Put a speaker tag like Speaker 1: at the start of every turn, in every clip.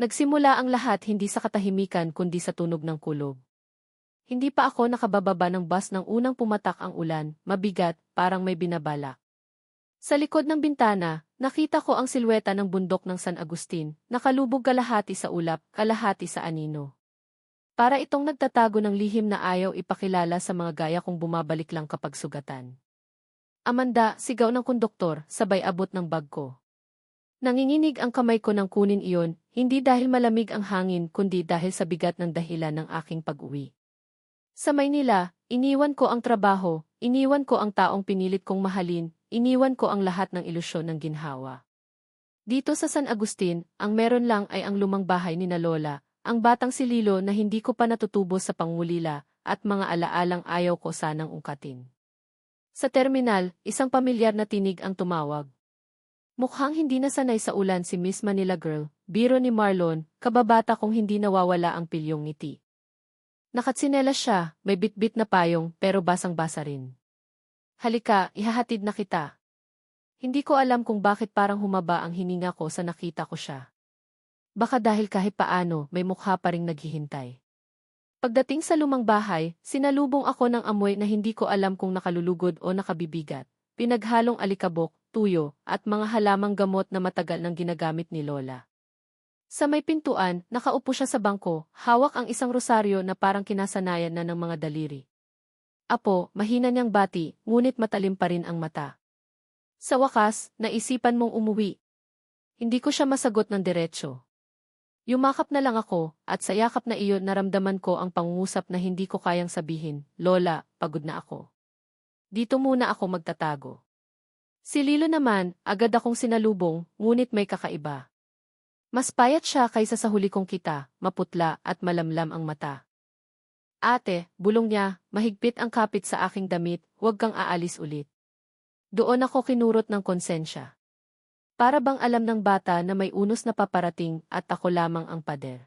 Speaker 1: Nagsimula ang lahat hindi sa katahimikan kundi sa tunog ng kulog. Hindi pa ako nakabababa ng bus nang unang pumatak ang ulan, mabigat, parang may binabalak. Sa likod ng bintana, nakita ko ang silweta ng bundok ng San Agustin, nakalubog kalahati sa ulap, kalahati sa anino. Para itong nagtatago ng lihim na ayaw ipakilala sa mga gaya kong bumabalik lang kapag sugatan. Amanda, sigaw ng konduktor, sabay abot ng bag ko. Nanginginig ang kamay ko nang kunin iyon, hindi dahil malamig ang hangin kundi dahil sa bigat ng dahilan ng aking pag-uwi. Sa Maynila, iniwan ko ang trabaho, iniwan ko ang taong pinilit kong mahalin, iniwan ko ang lahat ng ilusyon ng ginhawa. Dito sa San Agustin, ang meron lang ay ang lumang bahay ni na Lola, ang batang si Lilo na hindi ko pa natutubo sa pangulila, at mga alaalang ayaw ko sanang ungkatin. Sa terminal, isang pamilyar na tinig ang tumawag. Mukhang hindi nasanay sa ulan si Miss Manila Girl, biro ni Marlon, kababata kong hindi nawawala ang pilyong ngiti. Nakatsinelas siya, may bitbit na payong, pero basang-basa rin. Halika, ihahatid na kita. Hindi ko alam kung bakit parang humaba ang hininga ko sa nakita ko siya. Baka dahil kahit paano, may mukha pa ring naghihintay. Pagdating sa lumang bahay, sinalubong ako ng amoy na hindi ko alam kung nakalulugod o nakabibigat. Pinaghalong alikabok, tuyo, at mga halamang gamot na matagal nang ginagamit ni Lola. Sa may pintuan, nakaupo siya sa bangko, hawak ang isang rosaryo na parang kinasanayan na ng mga daliri. Apo, mahina niyang bati, ngunit matalim pa rin ang mata. Sa wakas, naisipan mong umuwi. Hindi ko siya masagot ng diretsyo. Yumakap na lang ako, at sa yakap na iyon naramdaman ko ang pangungusap na hindi ko kayang sabihin, Lola, pagod na ako. Dito muna ako magtatago. Si Lilo naman, agad akong sinalubong, ngunit may kakaiba. Mas payat siya kaysa sa huli kong kita, maputla at malamlam ang mata. Ate, bulong niya, mahigpit ang kapit sa aking damit, huwag kang aalis ulit. Doon ako kinurot ng konsensya. Para bang alam ng bata na may unos na paparating at ako lamang ang pader.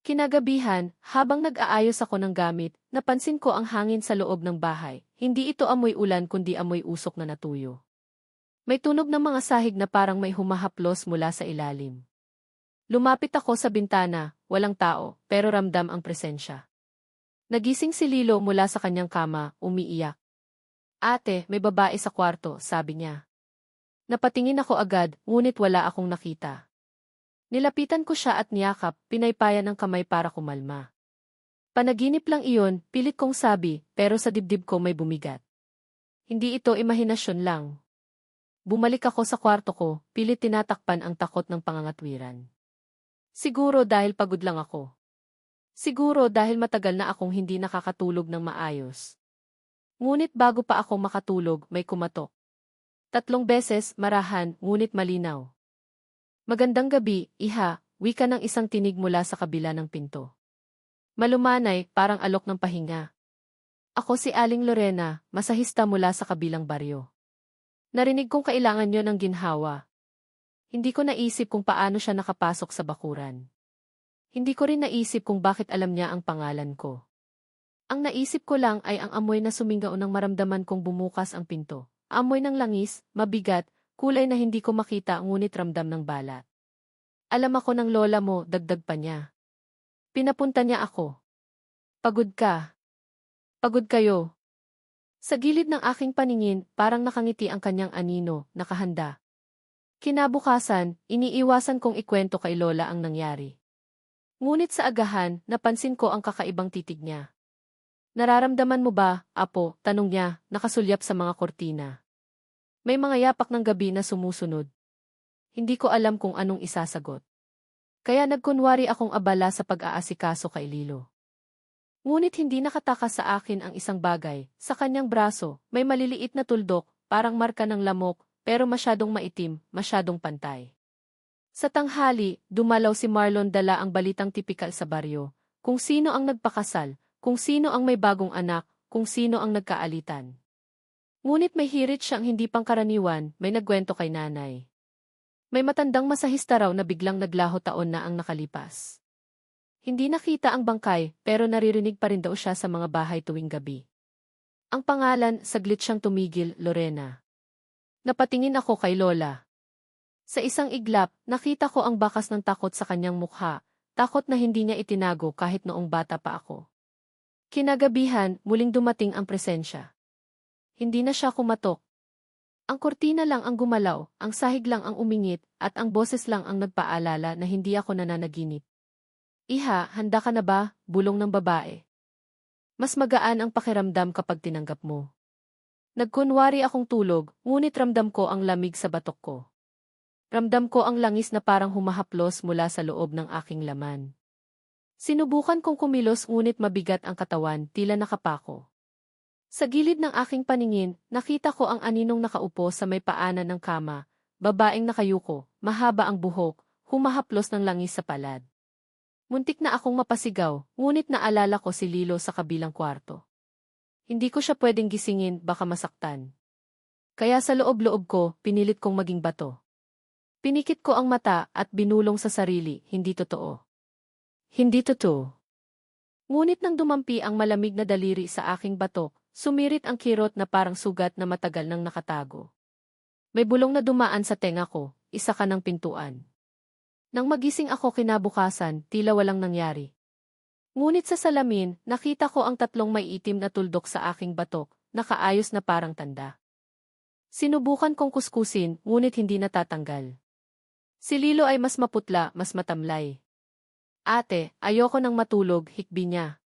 Speaker 1: Kinagabihan, habang nag-aayos ako ng gamit, napansin ko ang hangin sa loob ng bahay. Hindi ito amoy ulan kundi amoy usok na natuyo. May tunog ng mga sahig na parang may humahaplos mula sa ilalim. Lumapit ako sa bintana, walang tao, pero ramdam ang presensya. Nagising si Lilo mula sa kanyang kama, umiiyak. Ate, may babae sa kwarto, sabi niya. Napatingin ako agad, ngunit wala akong nakita. Nilapitan ko siya at niyakap, pinaypayan ng kamay para kumalma. Panaginip lang iyon, pilit kong sabi, pero sa dibdib ko may bumigat. Hindi ito imahinasyon lang. Bumalik ako sa kwarto ko, pilit tinatakpan ang takot ng pangangatwiran. Siguro dahil pagod lang ako. Siguro dahil matagal na akong hindi nakakatulog ng maayos. Ngunit bago pa ako makatulog, may kumatok. 3 beses, marahan, ngunit malinaw. Magandang gabi, iha, wika ng isang tinig mula sa kabila ng pinto. Malumanay, parang alok ng pahinga. Ako si Aling Lorena, masahista mula sa kabilang baryo. Narinig kong kailangan niyo ng ginhawa. Hindi ko naisip kung paano siya nakapasok sa bakuran. Hindi ko rin naisip kung bakit alam niya ang pangalan ko. Ang naisip ko lang ay ang amoy na sumingaw nang maramdaman kong bumukas ang pinto. Amoy ng langis, mabigat, kulay na hindi ko makita ngunit ramdam ng balat. Alam ako ng lola mo, dagdag pa niya. Pinapunta niya ako. Pagod ka. Pagod kayo. Sa gilid ng aking paningin, parang nakangiti ang kanyang anino, nakahanda. Kinabukasan, iniiwasan kong ikwento kay lola ang nangyari. Ngunit sa agahan, napansin ko ang kakaibang titig niya. Nararamdaman mo ba, apo, tanong niya, nakasulyap sa mga kortina. May mga yapak ng gabi na sumusunod. Hindi ko alam kung anong isasagot. Kaya nagkunwari akong abala sa pag-aasikaso kay Lilo. Ngunit hindi nakatakas sa akin ang isang bagay, sa kanyang braso, may maliliit na tuldok, parang marka ng lamok, pero masyadong maitim, masyadong pantay. Sa tanghali, dumalaw si Marlon dala ang balitang tipikal sa baryo, kung sino ang nagpakasal, kung sino ang may bagong anak, kung sino ang nagkaalitan. Ngunit may hirit siyang hindi pangkaraniwan, may nagkwento kay nanay. May matandang masahista raw na biglang naglaho taon na ang nakalipas. Hindi nakita ang bangkay, pero naririnig pa rin daw siya sa mga bahay tuwing gabi. Ang pangalan, saglit siyang tumigil, Lorena. Napatingin ako kay Lola. Sa isang iglap, nakita ko ang bakas ng takot sa kanyang mukha, takot na hindi niya itinago kahit noong bata pa ako. Kinagabihan, muling dumating ang presensya. Hindi na siya kumatok. Ang kurtina lang ang gumalaw, ang sahig lang ang umingit, at ang boses lang ang nagpaalala na hindi ako nananaginip. Iha, handa ka na ba? Bulong ng babae. Mas magaan ang pakiramdam kapag tinanggap mo. Nagkunwari akong tulog, ngunit ramdam ko ang lamig sa batok ko. Ramdam ko ang langis na parang humahaplos mula sa loob ng aking laman. Sinubukan kong kumilos ngunit mabigat ang katawan, tila nakapako. Sa gilid ng aking paningin, nakita ko ang aninong nakaupo sa may paanan ng kama, babaeng nakayuko, mahaba ang buhok, humahaplos ng langis sa palad. Muntik na akong mapasigaw, ngunit naalala ko si Lilo sa kabilang kwarto. Hindi ko siya pwedeng gisingin, baka masaktan. Kaya sa loob-loob ko, pinilit kong maging bato. Pinikit ko ang mata at binulong sa sarili, hindi totoo. Hindi totoo. Ngunit nang dumampi ang malamig na daliri sa aking batok, sumirit ang kirot na parang sugat na matagal nang nakatago. May bulong na dumaan sa tenga ko, isa ka ng pintuan. Nang magising ako kinabukasan, tila walang nangyari. Ngunit sa salamin, nakita ko ang tatlong may itim na tuldok sa aking batok, nakaayos na parang tanda. Sinubukan kong kuskusin, ngunit hindi natatanggal. Si Lilo ay mas maputla, mas matamlay. Ate, ayoko nang matulog, hikbi niya.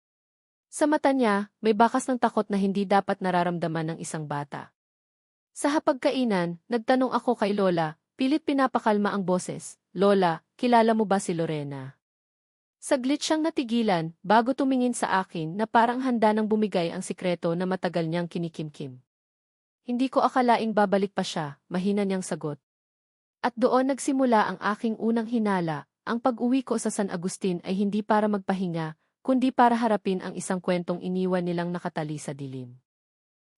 Speaker 1: Sa mata niya, may bakas ng takot na hindi dapat nararamdaman ng isang bata. Sa hapagkainan, nagtanong ako kay Lola, pilit pinapakalma ang boses. Lola, kilala mo ba si Lorena? Saglit siyang natigilan, bago tumingin sa akin na parang handa nang bumigay ang sikreto na matagal niyang kinikimkim. Hindi ko akalaing babalik pa siya, mahina niyang sagot. At doon nagsimula ang aking unang hinala, ang pag-uwi ko sa San Agustin ay hindi para magpahinga, kundi para harapin ang isang kwentong iniwan nilang nakatali sa dilim.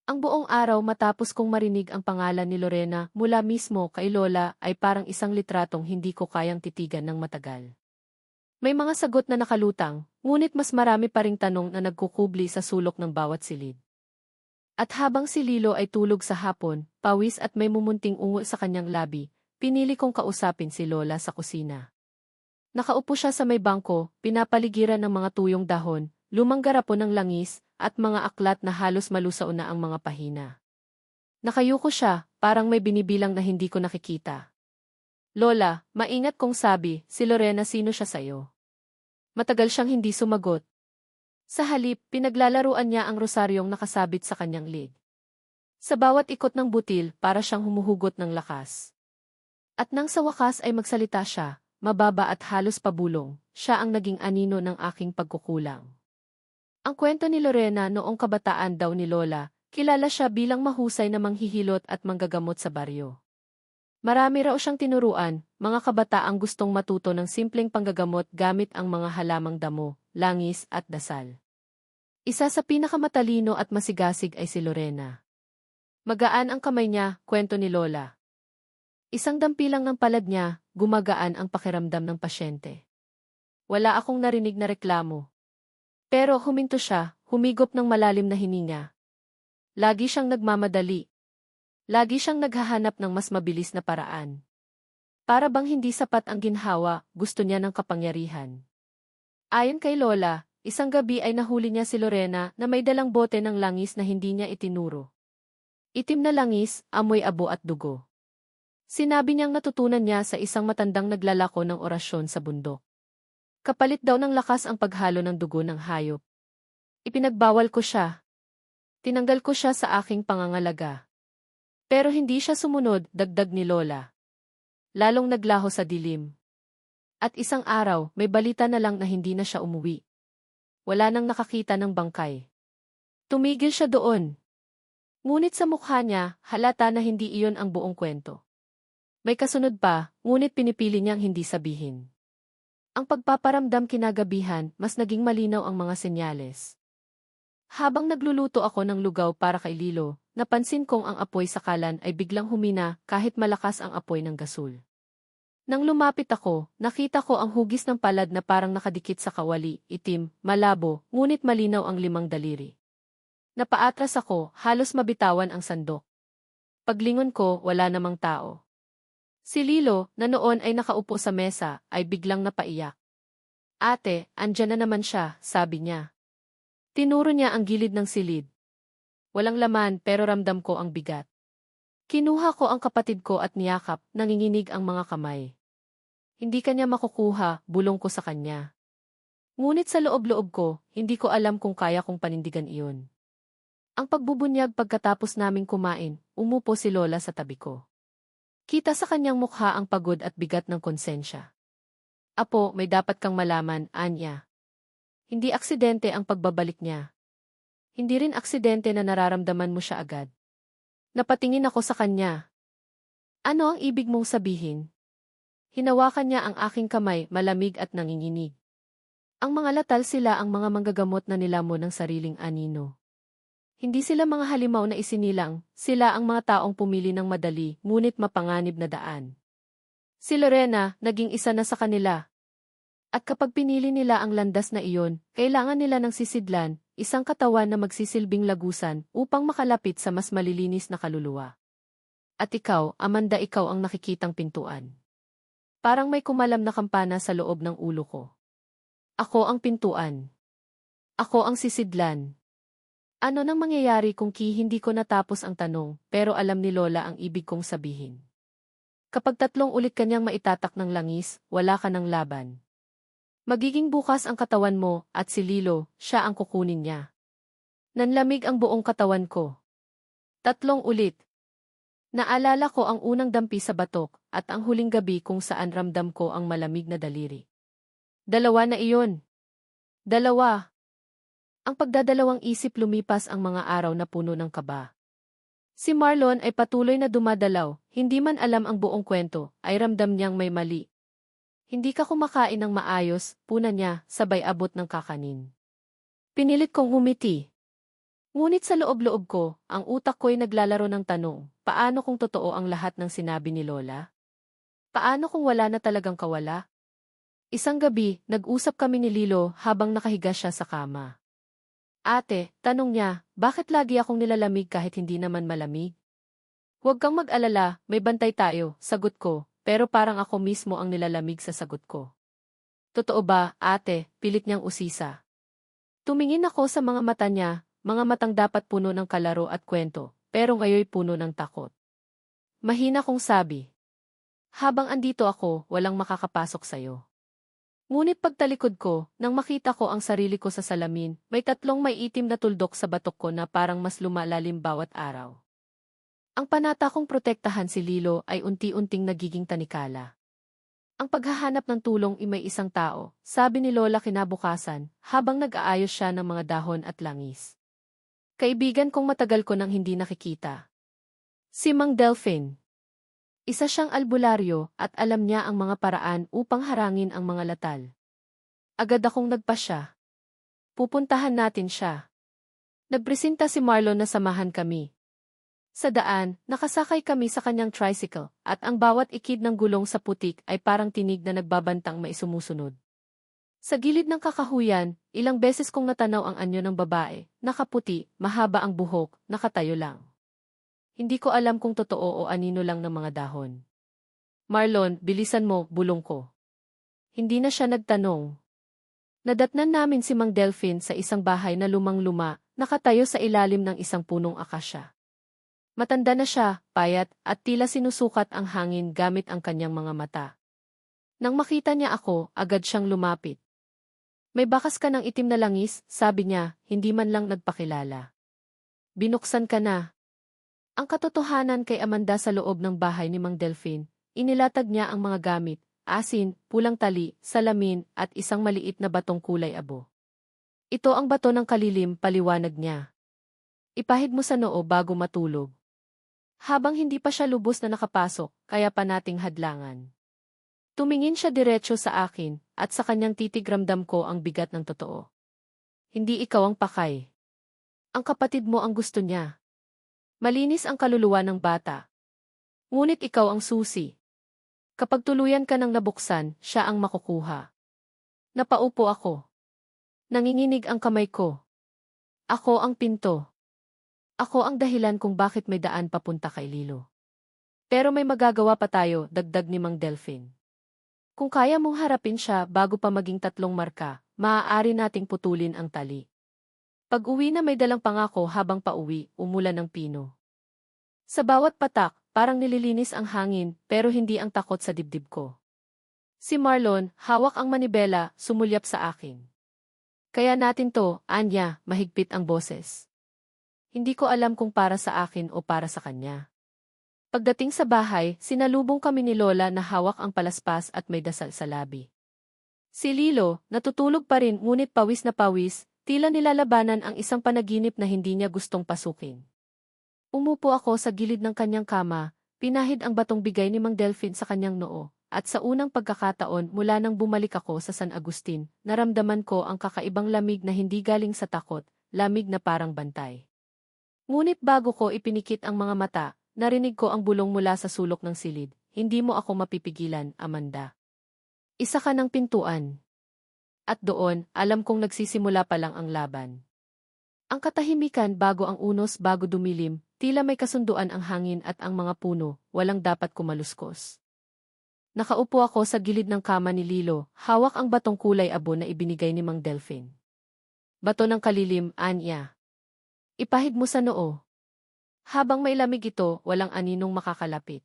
Speaker 1: Ang buong araw matapos kong marinig ang pangalan ni Lorena mula mismo kay Lola ay parang isang litratong hindi ko kayang titigan ng matagal. May mga sagot na nakalutang, ngunit mas marami pa ring tanong na nagkukubli sa sulok ng bawat silid. At habang si Lilo ay tulog sa hapon, pawis at may mumunting ungo sa kanyang labi, pinili kong kausapin si Lola sa kusina. Nakaupo siya sa may bangko, pinapaligiran ng mga tuyong dahon, lumang garapon ng langis, at mga aklat na halos malusaw na ang mga pahina. Nakayuko siya, parang may binibilang na hindi ko nakikita. Lola, maingat kong sabi, si Lorena sino siya sayo? Matagal siyang hindi sumagot. Sa halip, pinaglalaruan niya ang rosaryong nakasabit sa kanyang lig. Sa bawat ikot ng butil, para siyang humuhugot ng lakas. At nang sa wakas ay magsalita siya, mababa at halos pabulong, siya ang naging anino ng aking pagkukulang. Ang kwento ni Lorena noong kabataan daw ni Lola, kilala siya bilang mahusay na manghihilot at manggagamot sa baryo. Marami raw siyang tinuruan, mga kabataang gustong matuto ng simpleng panggagamot gamit ang mga halamang damo, langis at dasal. Isa sa pinakamatalino at masigasig ay si Lorena. Magaan ang kamay niya, kwento ni Lola. Isang dampilang ng palad niya, gumagaan ang pakiramdam ng pasyente. Wala akong narinig na reklamo. Pero huminto siya, humigop ng malalim na hininga. Lagi siyang nagmamadali. Lagi siyang naghahanap ng mas mabilis na paraan. Para bang hindi sapat ang ginhawa, gusto niya ng kapangyarihan. Ayon kay Lola, isang gabi ay nahuli niya si Lorena na may dalang bote ng langis na hindi niya itinuro. Itim na langis, amoy abo at dugo. Sinabi niyang natutunan niya sa isang matandang naglalako ng orasyon sa bundok. Kapalit daw ng lakas ang paghalo ng dugo ng hayop. Ipinagbawal ko siya. Tinanggal ko siya sa aking pangangalaga. Pero hindi siya sumunod, dagdag ni Lola. Lalong naglaho sa dilim. At isang araw, may balita na lang na hindi na siya umuwi. Wala nang nakakita ng bangkay. Tumigil siya doon. Ngunit sa mukha niya, halata na hindi iyon ang buong kwento. May kasunod pa, ngunit pinipili niyang hindi sabihin. Ang pagpaparamdam kinagabihan, mas naging malinaw ang mga senyales. Habang nagluluto ako ng lugaw para kay Lilo, napansin kong ang apoy sa kalan ay biglang humina kahit malakas ang apoy ng gasol. Nang lumapit ako, nakita ko ang hugis ng palad na parang nakadikit sa kawali, itim, malabo, ngunit malinaw ang 5 daliri. Napaatras ako, halos mabitawan ang sandok. Paglingon ko, wala namang tao. Si Lilo, na noon ay nakaupo sa mesa, ay biglang napaiyak. Ate, andyan na naman siya, sabi niya. Tinuro niya ang gilid ng silid. Walang laman pero ramdam ko ang bigat. Kinuha ko ang kapatid ko at niyakap, nanginginig ang mga kamay. Hindi kanya makukuha, bulong ko sa kanya. Ngunit sa loob-loob ko, hindi ko alam kung kaya kong panindigan iyon. Ang pagbubunyag pagkatapos naming kumain, umupo si Lola sa tabi ko. Kita sa kanyang mukha ang pagod at bigat ng konsensya. Apo, may dapat kang malaman, Anya. Hindi aksidente ang pagbabalik niya. Hindi rin aksidente na nararamdaman mo siya agad. Napatingin ako sa kanya. Ano ang ibig mong sabihin? Hinawakan niya ang aking kamay, malamig at nanginginig. Ang mga latal sila ang mga manggagamot na nilamon ng sariling anino. Hindi sila mga halimaw na isinilang, sila ang mga taong pumili ng madali, ngunit mapanganib na daan. Si Lorena, naging isa na sa kanila. At kapag pinili nila ang landas na iyon, kailangan nila ng sisidlan, isang katawan na magsisilbing lagusan upang makalapit sa mas malilinis na kaluluwa. At ikaw, Amanda, ikaw ang nakikitang pintuan. Parang may kumalam na kampana sa loob ng ulo ko. Ako ang pintuan. Ako ang sisidlan. Ano nang mangyayari kung hindi ko natapos ang tanong, pero alam ni Lola ang ibig kong sabihin. Kapag 3 ulit kanyang maitatak ng langis, wala ka ng laban. Magiging bukas ang katawan mo, at si Lilo, siya ang kukunin niya. Nanlamig ang buong katawan ko. 3 ulit. Naalala ko ang unang dampi sa batok, at ang huling gabi kung saan ramdam ko ang malamig na daliri. 2 na iyon. 2. Ang pagdadalawang isip lumipas ang mga araw na puno ng kaba. Si Marlon ay patuloy na dumadalaw, hindi man alam ang buong kwento, ay ramdam niyang may mali. Hindi ka kumakain ng maayos, puna niya, sabay abot ng kakanin. Pinilit kong humiti. Ngunit sa loob-loob ko, ang utak ko'y naglalaro ng tanong, paano kung totoo ang lahat ng sinabi ni Lola? Paano kung wala na talagang kawala? Isang gabi, nag-usap kami ni Lilo habang nakahiga siya sa kama. Ate, tanong niya, bakit lagi akong nilalamig kahit hindi naman malamig? Huwag kang mag-alala, may bantay tayo, sagot ko, pero parang ako mismo ang nilalamig sa sagot ko. Totoo ba, ate? Pilit niyang usisa. Tumingin ako sa mga mata niya, mga matang dapat puno ng kalaro at kwento, pero ngayoy puno ng takot. Mahina kong sabi. Habang andito ako, walang makakapasok sa'yo. Ngunit pagtalikod ko, nang makita ko ang sarili ko sa salamin, may 3 may itim na tuldok sa batok ko na parang mas lumalalim bawat araw. Ang panata kong protektahan si Lilo ay unti-unting nagiging tanikala. Ang paghahanap ng tulong ay may isang tao, sabi ni Lola kinabukasan, habang nag-aayos siya ng mga dahon at langis. Kaibigan kong matagal ko nang hindi nakikita. Si Mang Delphine. Isa siyang albularyo at alam niya ang mga paraan upang harangin ang mga latal. Agad akong nagpasya. Pupuntahan natin siya. Nagpresenta si Marlon na samahan kami. Sa daan, nakasakay kami sa kanyang tricycle at ang bawat ikid ng gulong sa putik ay parang tinig na nagbabantang maisumusunod. Sa gilid ng kakahuyan, ilang beses kong natanaw ang anyo ng babae, nakaputi, mahaba ang buhok, nakatayo lang. Hindi ko alam kung totoo o anino lang ng mga dahon. Marlon, bilisan mo, bulong ko. Hindi na siya nagtanong. Nadatnan namin si Mang Delphine sa isang bahay na lumang-luma, nakatayo sa ilalim ng isang punong akasya. Matanda na siya, payat, at tila sinusukat ang hangin gamit ang kanyang mga mata. Nang makita niya ako, agad siyang lumapit. May bakas ka ng itim na langis, sabi niya, hindi man lang nagpakilala. Binuksan ka na. Ang katotohanan kay Amanda sa loob ng bahay ni Mang Delphine, inilatag niya ang mga gamit, asin, pulang tali, salamin, at isang maliit na batong kulay abo. Ito ang bato ng kalilim, paliwanag niya. Ipahid mo sa noo bago matulog. Habang hindi pa siya lubos na nakapasok, kaya pa nating hadlangan. Tumingin siya diretso sa akin, at sa kanyang titig ramdam ko ang bigat ng totoo. Hindi ikaw ang pakay. Ang kapatid mo ang gusto niya. Malinis ang kaluluwa ng bata. Ngunit ikaw ang susi. Kapag tuluyan ka ng nabuksan, siya ang makukuha. Napaupo ako. Nanginginig ang kamay ko. Ako ang pinto. Ako ang dahilan kung bakit may daan papunta kay Lilo. Pero may magagawa pa tayo, dagdag ni Mang Delphin. Kung kaya mong harapin siya bago pa maging 3 marka, maaari nating putulin ang tali. Pag-uwi na may dalang pangako habang pauwi, umulan ng pino. Sa bawat patak, parang nililinis ang hangin, pero hindi ang takot sa dibdib ko. Si Marlon, hawak ang manibela, sumulyap sa akin. Kaya natin to, Anya, mahigpit ang boses. Hindi ko alam kung para sa akin o para sa kanya. Pagdating sa bahay, sinalubong kami ni Lola na hawak ang palaspas at may dasal sa labi. Si Lilo, natutulog pa rin ngunit pawis na pawis, tila nilalabanan ang isang panaginip na hindi niya gustong pasukin. Umupo ako sa gilid ng kanyang kama, pinahid ang batong bigay ni Mang Delphin sa kanyang noo, at sa unang pagkakataon mula nang bumalik ako sa San Agustin, naramdaman ko ang kakaibang lamig na hindi galing sa takot, lamig na parang bantay. Ngunit bago ko ipinikit ang mga mata, narinig ko ang bulong mula sa sulok ng silid. Hindi mo ako mapipigilan, Amanda. Isa ka ng pintuan. At doon, alam kong nagsisimula pa lang ang laban. Ang katahimikan bago ang unos bago dumilim, tila may kasunduan ang hangin at ang mga puno, walang dapat kumaluskos. Nakaupo ako sa gilid ng kama ni Lilo, hawak ang batong kulay abo na ibinigay ni Mang Delphin. Bato ng kalilim, Anya. Ipahid mo sa noo. Habang may lamig ito, walang aninong makakalapit.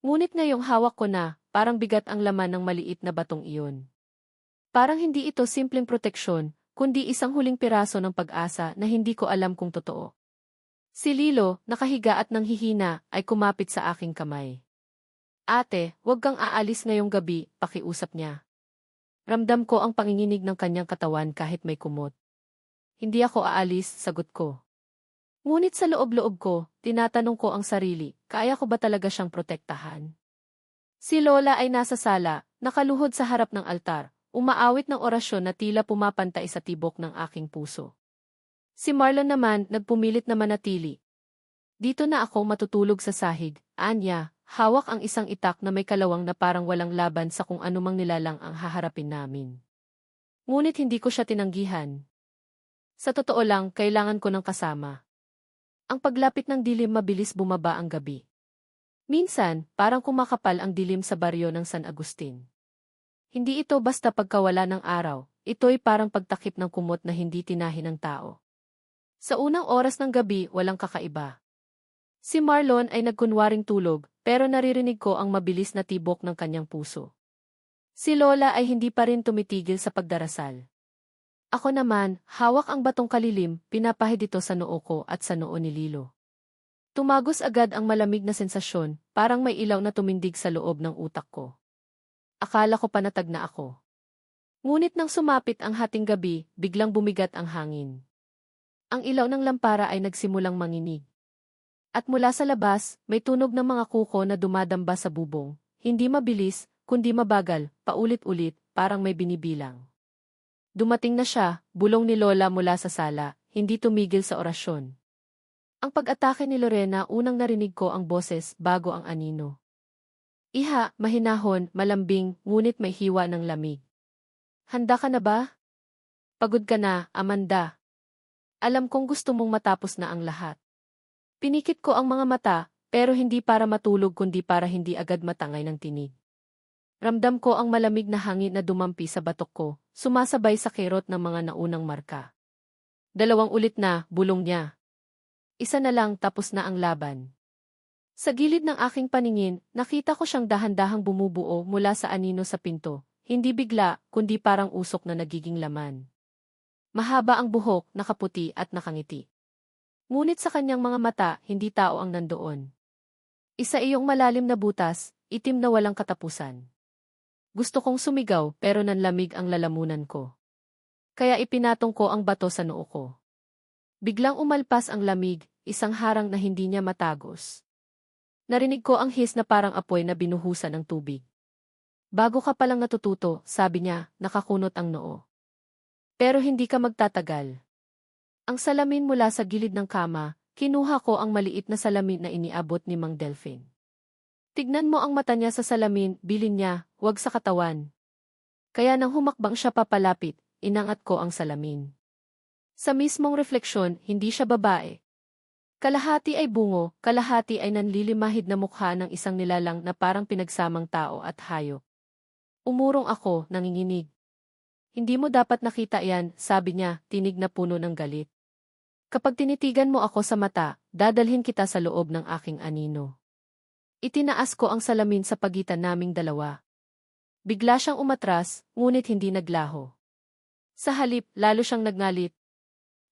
Speaker 1: Ngunit ngayong hawak ko na, parang bigat ang laman ng maliit na batong iyon. Parang hindi ito simpleng proteksyon, kundi isang huling piraso ng pag-asa na hindi ko alam kung totoo. Si Lilo, nakahiga at nanghihina, ay kumapit sa aking kamay. Ate, huwag kang aalis ngayong gabi, pakiusap niya. Ramdam ko ang panginginig ng kanyang katawan kahit may kumot. Hindi ako aalis, sagot ko. Ngunit sa loob-loob ko, tinatanong ko ang sarili, kaya ko ba talaga siyang protektahan? Si Lola ay nasa sala, nakaluhod sa harap ng altar, umaawit ng orasyon na tila pumapantay sa tibok ng aking puso. Si Marlon naman, nagpumilit na manatili. Dito na ako matutulog sa sahig, Anya, hawak ang isang itak na may kalawang na parang walang laban sa kung anumang nilalang ang haharapin namin. Ngunit hindi ko siya tinanggihan. Sa totoo lang, kailangan ko ng kasama. Ang paglapit ng dilim mabilis bumaba ang gabi. Minsan, parang kumakapal ang dilim sa baryo ng San Agustin. Hindi ito basta pagkawala ng araw, ito'y parang pagtakip ng kumot na hindi tinahin ng tao. Sa unang oras ng gabi, walang kakaiba. Si Marlon ay nagkunwaring tulog, pero naririnig ko ang mabilis na tibok ng kanyang puso. Si Lola ay hindi pa rin tumitigil sa pagdarasal. Ako naman, hawak ang batong kalilim, pinapahid ito sa noo ko at sa noo ni Lilo. Tumagos agad ang malamig na sensasyon, parang may ilaw na tumindig sa loob ng utak ko. Akala ko panatag na ako. Ngunit nang sumapit ang hating gabi, biglang bumigat ang hangin. Ang ilaw ng lampara ay nagsimulang manginig. At mula sa labas, may tunog ng mga kuko na dumadamba sa bubong. Hindi mabilis, kundi mabagal, paulit-ulit, parang may binibilang. Dumating na siya, bulong ni Lola mula sa sala, hindi tumigil sa orasyon. Ang pag-atake ni Lorena, unang narinig ko ang boses bago ang anino. Iha, mahinahon, malambing, ngunit may hiwa ng lamig. Handa ka na ba? Pagod ka na, Amanda. Alam kong gusto mong matapos na ang lahat. Pinikit ko ang mga mata, pero hindi para matulog kundi para hindi agad matangay ng tinig. Ramdam ko ang malamig na hangin na dumampi sa batok ko, sumasabay sa kirot ng mga naunang marka. 2 ulit na, bulong niya. Isa na lang tapos na ang laban. Sa gilid ng aking paningin, nakita ko siyang dahan-dahang bumubuo mula sa anino sa pinto, hindi bigla, kundi parang usok na nagiging laman. Mahaba ang buhok, nakaputi at nakangiti. Ngunit sa kanyang mga mata, hindi tao ang nandoon. Isa iyong malalim na butas, itim na walang katapusan. Gusto kong sumigaw pero nanlamig ang lalamunan ko. Kaya ipinatong ko ang bato sa noo ko. Biglang umalpas ang lamig, isang harang na hindi niya matagos. Narinig ko ang hiss na parang apoy na binuhusan ng tubig. Bago ka palang natututo, sabi niya, nakakunot ang noo. Pero hindi ka magtatagal. Ang salamin mula sa gilid ng kama, kinuha ko ang maliit na salamin na iniabot ni Mang Delphin. Tignan mo ang mata niya sa salamin, bilin niya, huwag sa katawan. Kaya nang humakbang siya papalapit, inangat ko ang salamin. Sa mismong refleksyon, hindi siya babae. Kalahati ay bungo, kalahati ay nanlilimahid na mukha ng isang nilalang na parang pinagsamang tao at hayop. Umurong ako, nanginginig. Hindi mo dapat nakita yan, sabi niya, tinig na puno ng galit. Kapag tinitigan mo ako sa mata, dadalhin kita sa loob ng aking anino. Itinaas ko ang salamin sa pagitan naming dalawa. Bigla siyang umatras, ngunit hindi naglaho. Sa halip, lalo siyang nagngalit.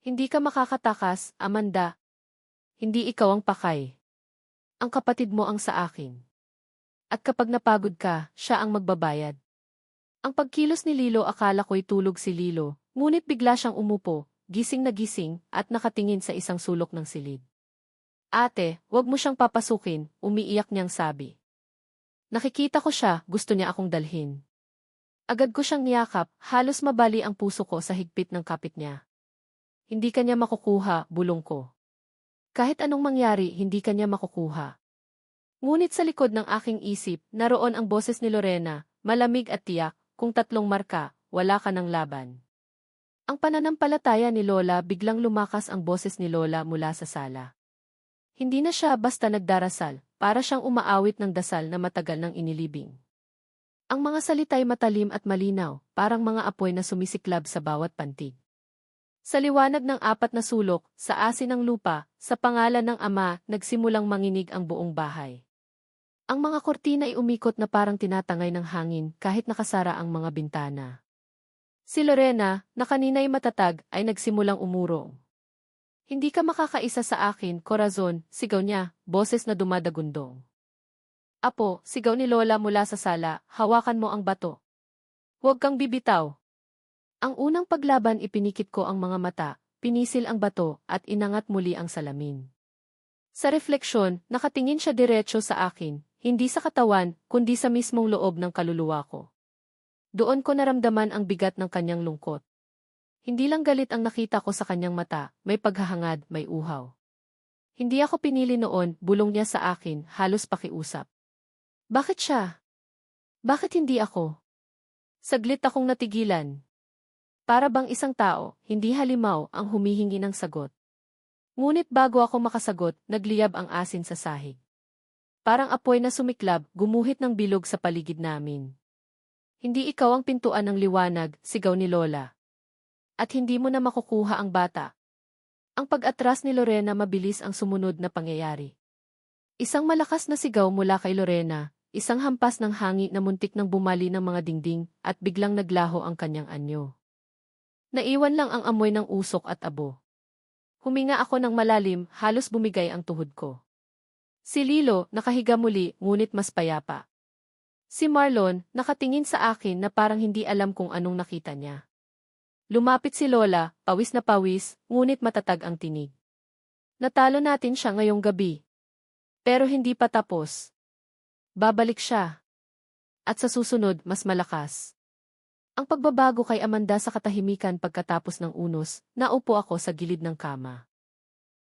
Speaker 1: Hindi ka makakatakas, Amanda. Hindi ikaw ang pakay. Ang kapatid mo ang sa akin. At kapag napagod ka, siya ang magbabayad. Ang pagkilos ni Lilo, akala ko'y tulog si Lilo, ngunit bigla siyang umupo, gising na gising, at nakatingin sa isang sulok ng silid. Ate, wag mo siyang papasukin, umiiyak niyang sabi. Nakikita ko siya, gusto niya akong dalhin. Agad ko siyang niyakap, halos mabali ang puso ko sa higpit ng kapit niya. Hindi kanya makukuha, bulong ko. Kahit anong mangyari, hindi kanya makukuha. Ngunit sa likod ng aking isip, naroon ang boses ni Lorena, malamig at tiyak, kung 3 marka, wala ka ng laban. Ang pananampalataya ni Lola, biglang lumakas ang boses ni Lola mula sa sala. Hindi na siya basta nagdarasal, para siyang umaawit ng dasal na matagal nang inilibing. Ang mga salita'y matalim at malinaw, parang mga apoy na sumisiklab sa bawat pantig. Sa liwanag ng 4 na sulok, sa asin ng lupa, sa pangalan ng Ama, nagsimulang manginig ang buong bahay. Ang mga kortina ay umikot na parang tinatangay ng hangin kahit nakasara ang mga bintana. Si Lorena, na kanina'y matatag, ay nagsimulang umurong. Hindi ka makakaisa sa akin, Corazon, sigaw niya, boses na dumadagundong. Apo, sigaw ni Lola mula sa sala, hawakan mo ang bato. Huwag kang bibitaw. Ang unang paglaban, ipinikit ko ang mga mata, pinisil ang bato, at inangat muli ang salamin. Sa refleksyon, nakatingin siya diretso sa akin, hindi sa katawan, kundi sa mismong loob ng kaluluwa ko. Doon ko naramdaman ang bigat ng kanyang lungkot. Hindi lang galit ang nakita ko sa kanyang mata, may paghahangad, may uhaw. Hindi ako pinili noon, bulong niya sa akin, halos pakiusap. Bakit siya? Bakit hindi ako? Saglit akong natigilan. Para bang isang tao, hindi halimaw, ang humihingi ng sagot. Ngunit bago ako makasagot, nagliyab ang asin sa sahig. Parang apoy na sumiklab, gumuhit ng bilog sa paligid namin. Hindi ikaw ang pintuan ng liwanag, sigaw ni Lola. At hindi mo na makukuha ang bata. Ang pag-atras ni Lorena, mabilis ang sumunod na pangyayari. Isang malakas na sigaw mula kay Lorena, isang hampas ng hangin na muntik nang bumali ng mga dingding, at biglang naglaho ang kanyang anyo. Naiwan lang ang amoy ng usok at abo. Huminga ako ng malalim, halos bumigay ang tuhod ko. Si Lilo, nakahiga muli, ngunit mas payapa. Si Marlon, nakatingin sa akin na parang hindi alam kung anong nakita niya. Lumapit si Lola, pawis na pawis, ngunit matatag ang tinig. Natalo natin siya ngayong gabi. Pero hindi pa tapos. Babalik siya. At sa susunod, mas malakas. Ang pagbabago kay Amanda sa katahimikan pagkatapos ng unos, naupo ako sa gilid ng kama.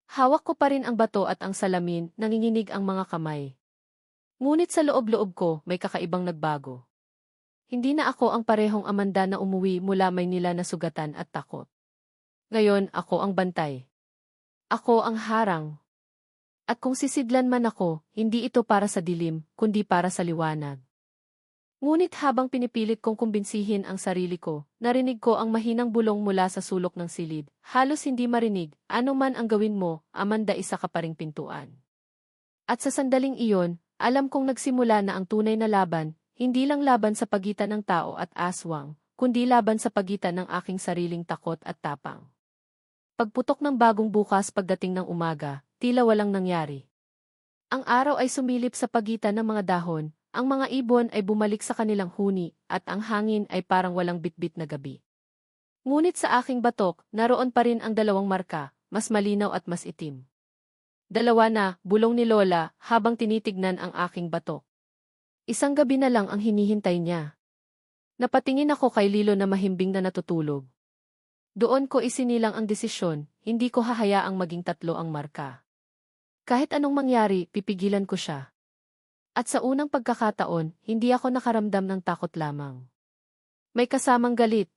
Speaker 1: Hawak ko pa rin ang bato at ang salamin, nanginginig ang mga kamay. Ngunit sa loob-loob ko, may kakaibang nagbago. Hindi na ako ang parehong Amanda na umuwi mula Maynila na sugatan at takot. Ngayon, ako ang bantay. Ako ang harang. At kung sisidlan man ako, hindi ito para sa dilim, kundi para sa liwanag. Ngunit habang pinipilit kong kumbinsihin ang sarili ko, narinig ko ang mahinang bulong mula sa sulok ng silid. Halos hindi marinig, ano man ang gawin mo, Amanda, isa ka pa ring pintuan. At sa sandaling iyon, alam kong nagsimula na ang tunay na laban, hindi lang laban sa pagitan ng tao at aswang, kundi laban sa pagitan ng aking sariling takot at tapang. Pagputok ng bagong bukas pagdating ng umaga, tila walang nangyari. Ang araw ay sumilip sa pagitan ng mga dahon, ang mga ibon ay bumalik sa kanilang huni, at ang hangin ay parang walang bitbit na gabi. Ngunit sa aking batok, naroon pa rin ang 2 marka, mas malinaw at mas itim. 2 na, bulong ni Lola, habang tinitignan ang aking batok. Isang gabi na lang ang hinihintay niya. Napatingin ako kay Lilo na mahimbing na natutulog. Doon ko isinilang ang desisyon, hindi ko hahayaang maging 3 ang marka. Kahit anong mangyari, pipigilan ko siya. At sa unang pagkakataon, hindi ako nakaramdam ng takot lamang. May kasamang galit.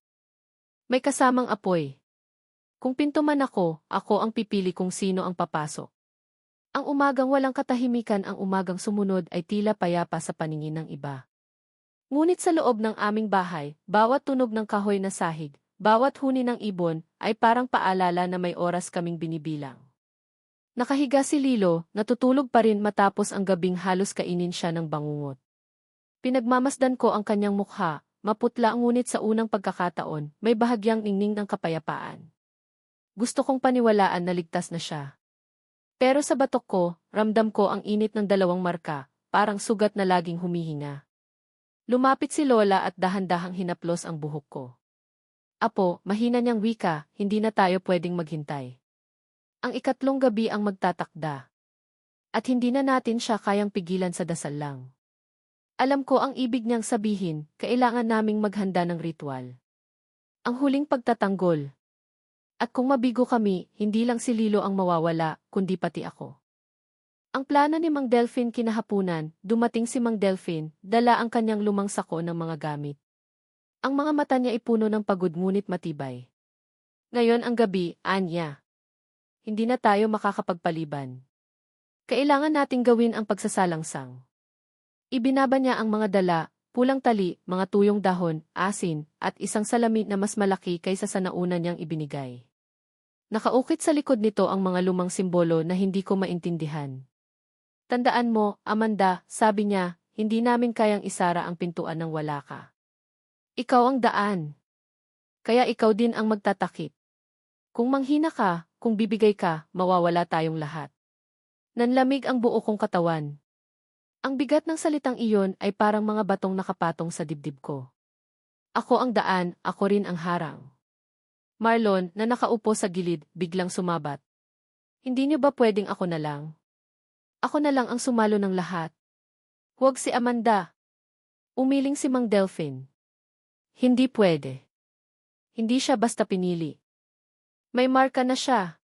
Speaker 1: May kasamang apoy. Kung pinto man ako ang pipili kung sino ang papasok. Ang umagang walang katahimikan, ang umagang sumunod ay tila payapa sa paningin ng iba. Ngunit sa loob ng aming bahay, bawat tunog ng kahoy na sahig, bawat huni ng ibon, ay parang paalala na may oras kaming binibilang. Nakahiga si Lilo, natutulog pa rin matapos ang gabing halos kainin siya ng bangungot. Pinagmamasdan ko ang kanyang mukha, maputla ngunit sa unang pagkakataon, may bahagyang ningning ng kapayapaan. Gusto kong paniwalaan na ligtas na siya. Pero sa batok ko, ramdam ko ang init ng dalawang marka, parang sugat na laging humihinga. Lumapit si Lola at dahan-dahang hinaplos ang buhok ko. Apo, mahina niyang wika, hindi na tayo pwedeng maghintay. Ang ikatlong gabi ang magtatakda. At hindi na natin siya kayang pigilan sa dasal lang. Alam ko ang ibig niyang sabihin, kailangan naming maghanda ng ritual. Ang huling pagtatanggol. At kung mabigo kami, hindi lang si Lilo ang mawawala, kundi pati ako. Ang plano ni Mang Delphin kinahapunan, dumating si Mang Delphin, dala ang kanyang lumang sako ng mga gamit. Ang mga mata niya ay puno ng pagod ngunit matibay. Ngayon ang gabi, Anya. Hindi na tayo makakapagpaliban. Kailangan nating gawin ang pagsasalangsang. Ibinaba niya ang mga dala, pulang tali, mga tuyong dahon, asin, at isang salamin na mas malaki kaysa sa nauna niyang ibinigay. Nakaukit sa likod nito ang mga lumang simbolo na hindi ko maintindihan. Tandaan mo, Amanda, sabi niya, hindi namin kayang isara ang pintuan ng wala ka. Ikaw ang daan. Kaya ikaw din ang magtatakip. Kung manghina ka, kung bibigay ka, mawawala tayong lahat. Nanlamig ang buo kong katawan. Ang bigat ng salitang iyon ay parang mga batong nakapatong sa dibdib ko. Ako ang daan, ako rin ang harang. Marlon, na nakaupo sa gilid, biglang sumabat. Hindi niyo ba pwedeng ako na lang? Ako na lang ang sumalo ng lahat. Huwag si Amanda. Umiling si Mang Delphin. Hindi pwede. Hindi siya basta pinili. May marka na siya.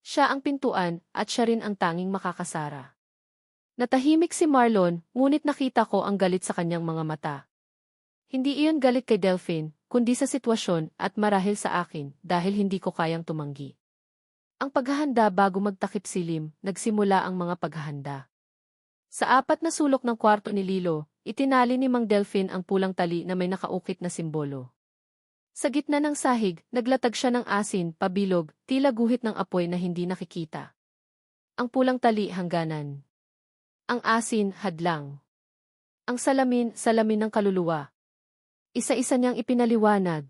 Speaker 1: Siya ang pintuan at siya rin ang tanging makakasara. Natahimik si Marlon, ngunit nakita ko ang galit sa kanyang mga mata. Hindi iyon galit kay Delphin, kundi sa sitwasyon at marahil sa akin dahil hindi ko kayang tumanggi. Ang paghahanda bago magtakip silim, nagsimula ang mga paghahanda. Sa apat na sulok ng kwarto ni Lilo, itinali ni Mang Delphin ang pulang tali na may nakaukit na simbolo. Sa gitna ng sahig, naglatag siya ng asin, pabilog, tila guhit ng apoy na hindi nakikita. Ang pulang tali hangganan. Ang asin, hadlang. Ang salamin, salamin ng kaluluwa. Isa-isa niyang ipinaliwanag.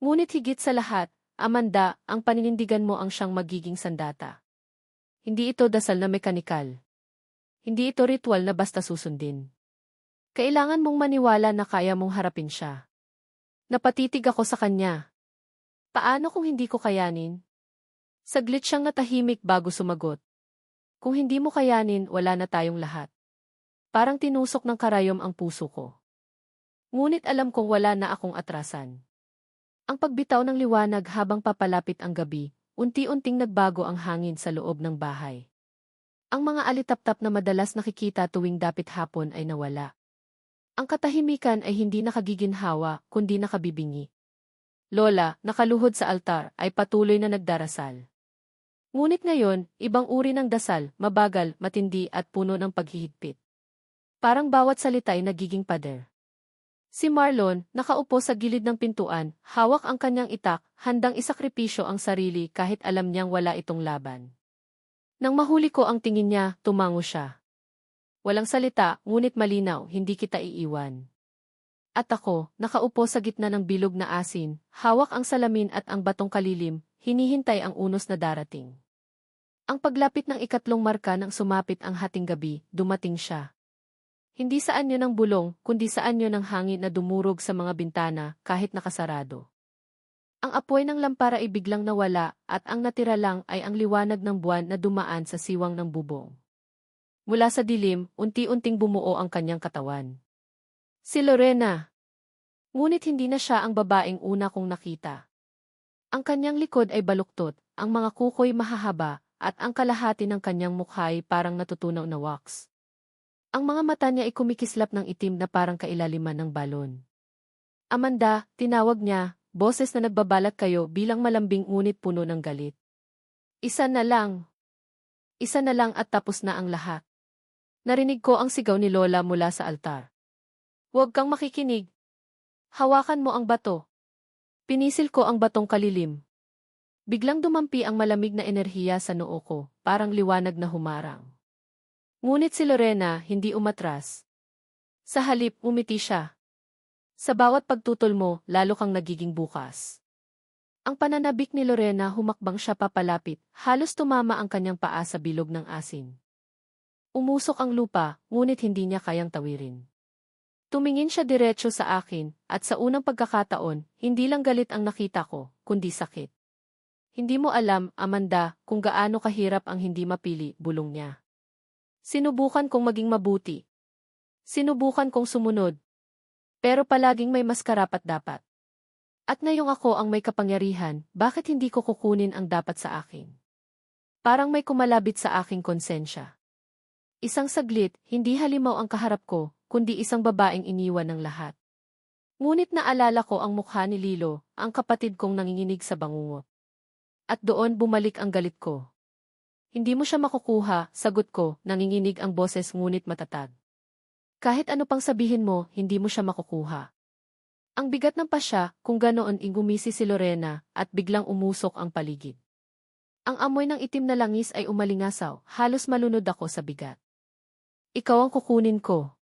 Speaker 1: Ngunit higit sa lahat, Amanda, ang paninindigan mo ang siyang magiging sandata. Hindi ito dasal na mekanikal. Hindi ito ritual na basta susundin. Kailangan mong maniwala na kaya mong harapin siya. Napatitig ako sa kanya. Paano kung hindi ko kayanin? Saglit siyang natahimik bago sumagot. Kung hindi mo kayanin, wala na tayong lahat. Parang tinusok ng karayom ang puso ko. Ngunit alam kong wala na akong atrasan. Ang pagbitaw ng liwanag habang papalapit ang gabi, unti-unting nagbago ang hangin sa loob ng bahay. Ang mga alitaptap na madalas nakikita tuwing dapit hapon ay nawala. Ang katahimikan ay hindi nakagiginhawa, kundi nakabibingi. Lola, nakaluhod sa altar, ay patuloy na nagdarasal. Ngunit ngayon, ibang uri ng dasal, mabagal, matindi at puno ng paghihigpit. Parang bawat salita ay nagiging pader. Si Marlon, nakaupo sa gilid ng pintuan, hawak ang kanyang itak, handang isakripisyo ang sarili kahit alam niyang wala itong laban. Nang mahuli ko ang tingin niya, tumango siya. Walang salita, ngunit malinaw, hindi kita iiwan. At ako, nakaupo sa gitna ng bilog na asin, hawak ang salamin at ang batong kalilim, hinihintay ang unos na darating. Ang paglapit ng ikatlong marka nang sumapit ang hating gabi, dumating siya. Hindi sa anyo ng bulong, kundi sa anyo ng hangin na dumurog sa mga bintana kahit nakasarado. Ang apoy ng lampara ay biglang nawala at ang natira lang ay ang liwanag ng buwan na dumaan sa siwang ng bubong. Mula sa dilim, unti-unting bumuo ang kanyang katawan. Si Lorena. Ngunit hindi na siya ang babaeng una kong nakita. Ang kanyang likod ay baluktot, ang mga kuko'y mahahaba, at ang kalahati ng kanyang mukha ay parang natutunaw na wax. Ang mga mata niya ay kumikislap ng itim na parang kailaliman ng balon. Amanda, tinawag niya, boses na nagbabalat kayo bilang malambing ngunit puno ng galit. Isa na lang. Isa na lang at tapos na ang lahat. Narinig ko ang sigaw ni Lola mula sa altar. Huwag kang makikinig. Hawakan mo ang bato. Pinisil ko ang batong kalilim. Biglang dumampi ang malamig na enerhiya sa noo ko, parang liwanag na humarang. Ngunit si Lorena hindi umatras. Sa halip, umiti siya. Sa bawat pagtutol mo, lalo kang nagiging bukas. Ang pananabik ni Lorena humakbang siya papalapit, halos tumama ang kanyang paa sa bilog ng asin. Umusok ang lupa, ngunit hindi niya kayang tawirin. Tumingin siya diretso sa akin, at sa unang pagkakataon, hindi lang galit ang nakita ko, kundi sakit. Hindi mo alam, Amanda, kung gaano kahirap ang hindi mapili, bulong niya. Sinubukan kong maging mabuti. Sinubukan kong sumunod. Pero palaging may mas karapat-dapat. At ngayong ako ang may kapangyarihan, bakit hindi ko kukunin ang dapat sa akin? Parang may kumalabit sa aking konsensya. Isang saglit, hindi halimaw ang kaharap ko, kundi isang babaeng iniwan ng lahat. Ngunit naalala ko ang mukha ni Lilo, ang kapatid kong nanginginig sa bangungot. At doon bumalik ang galit ko. Hindi mo siya makukuha, sagot ko, nanginginig ang boses ngunit matatag. Kahit ano pang sabihin mo, hindi mo siya makukuha. Ang bigat ng pasya, kung ganoon ingumisi si Lorena, at biglang umusok ang paligid. Ang amoy ng itim na langis ay umalingasaw, halos malunod ako sa bigat. Ikaw ang kukunin ko.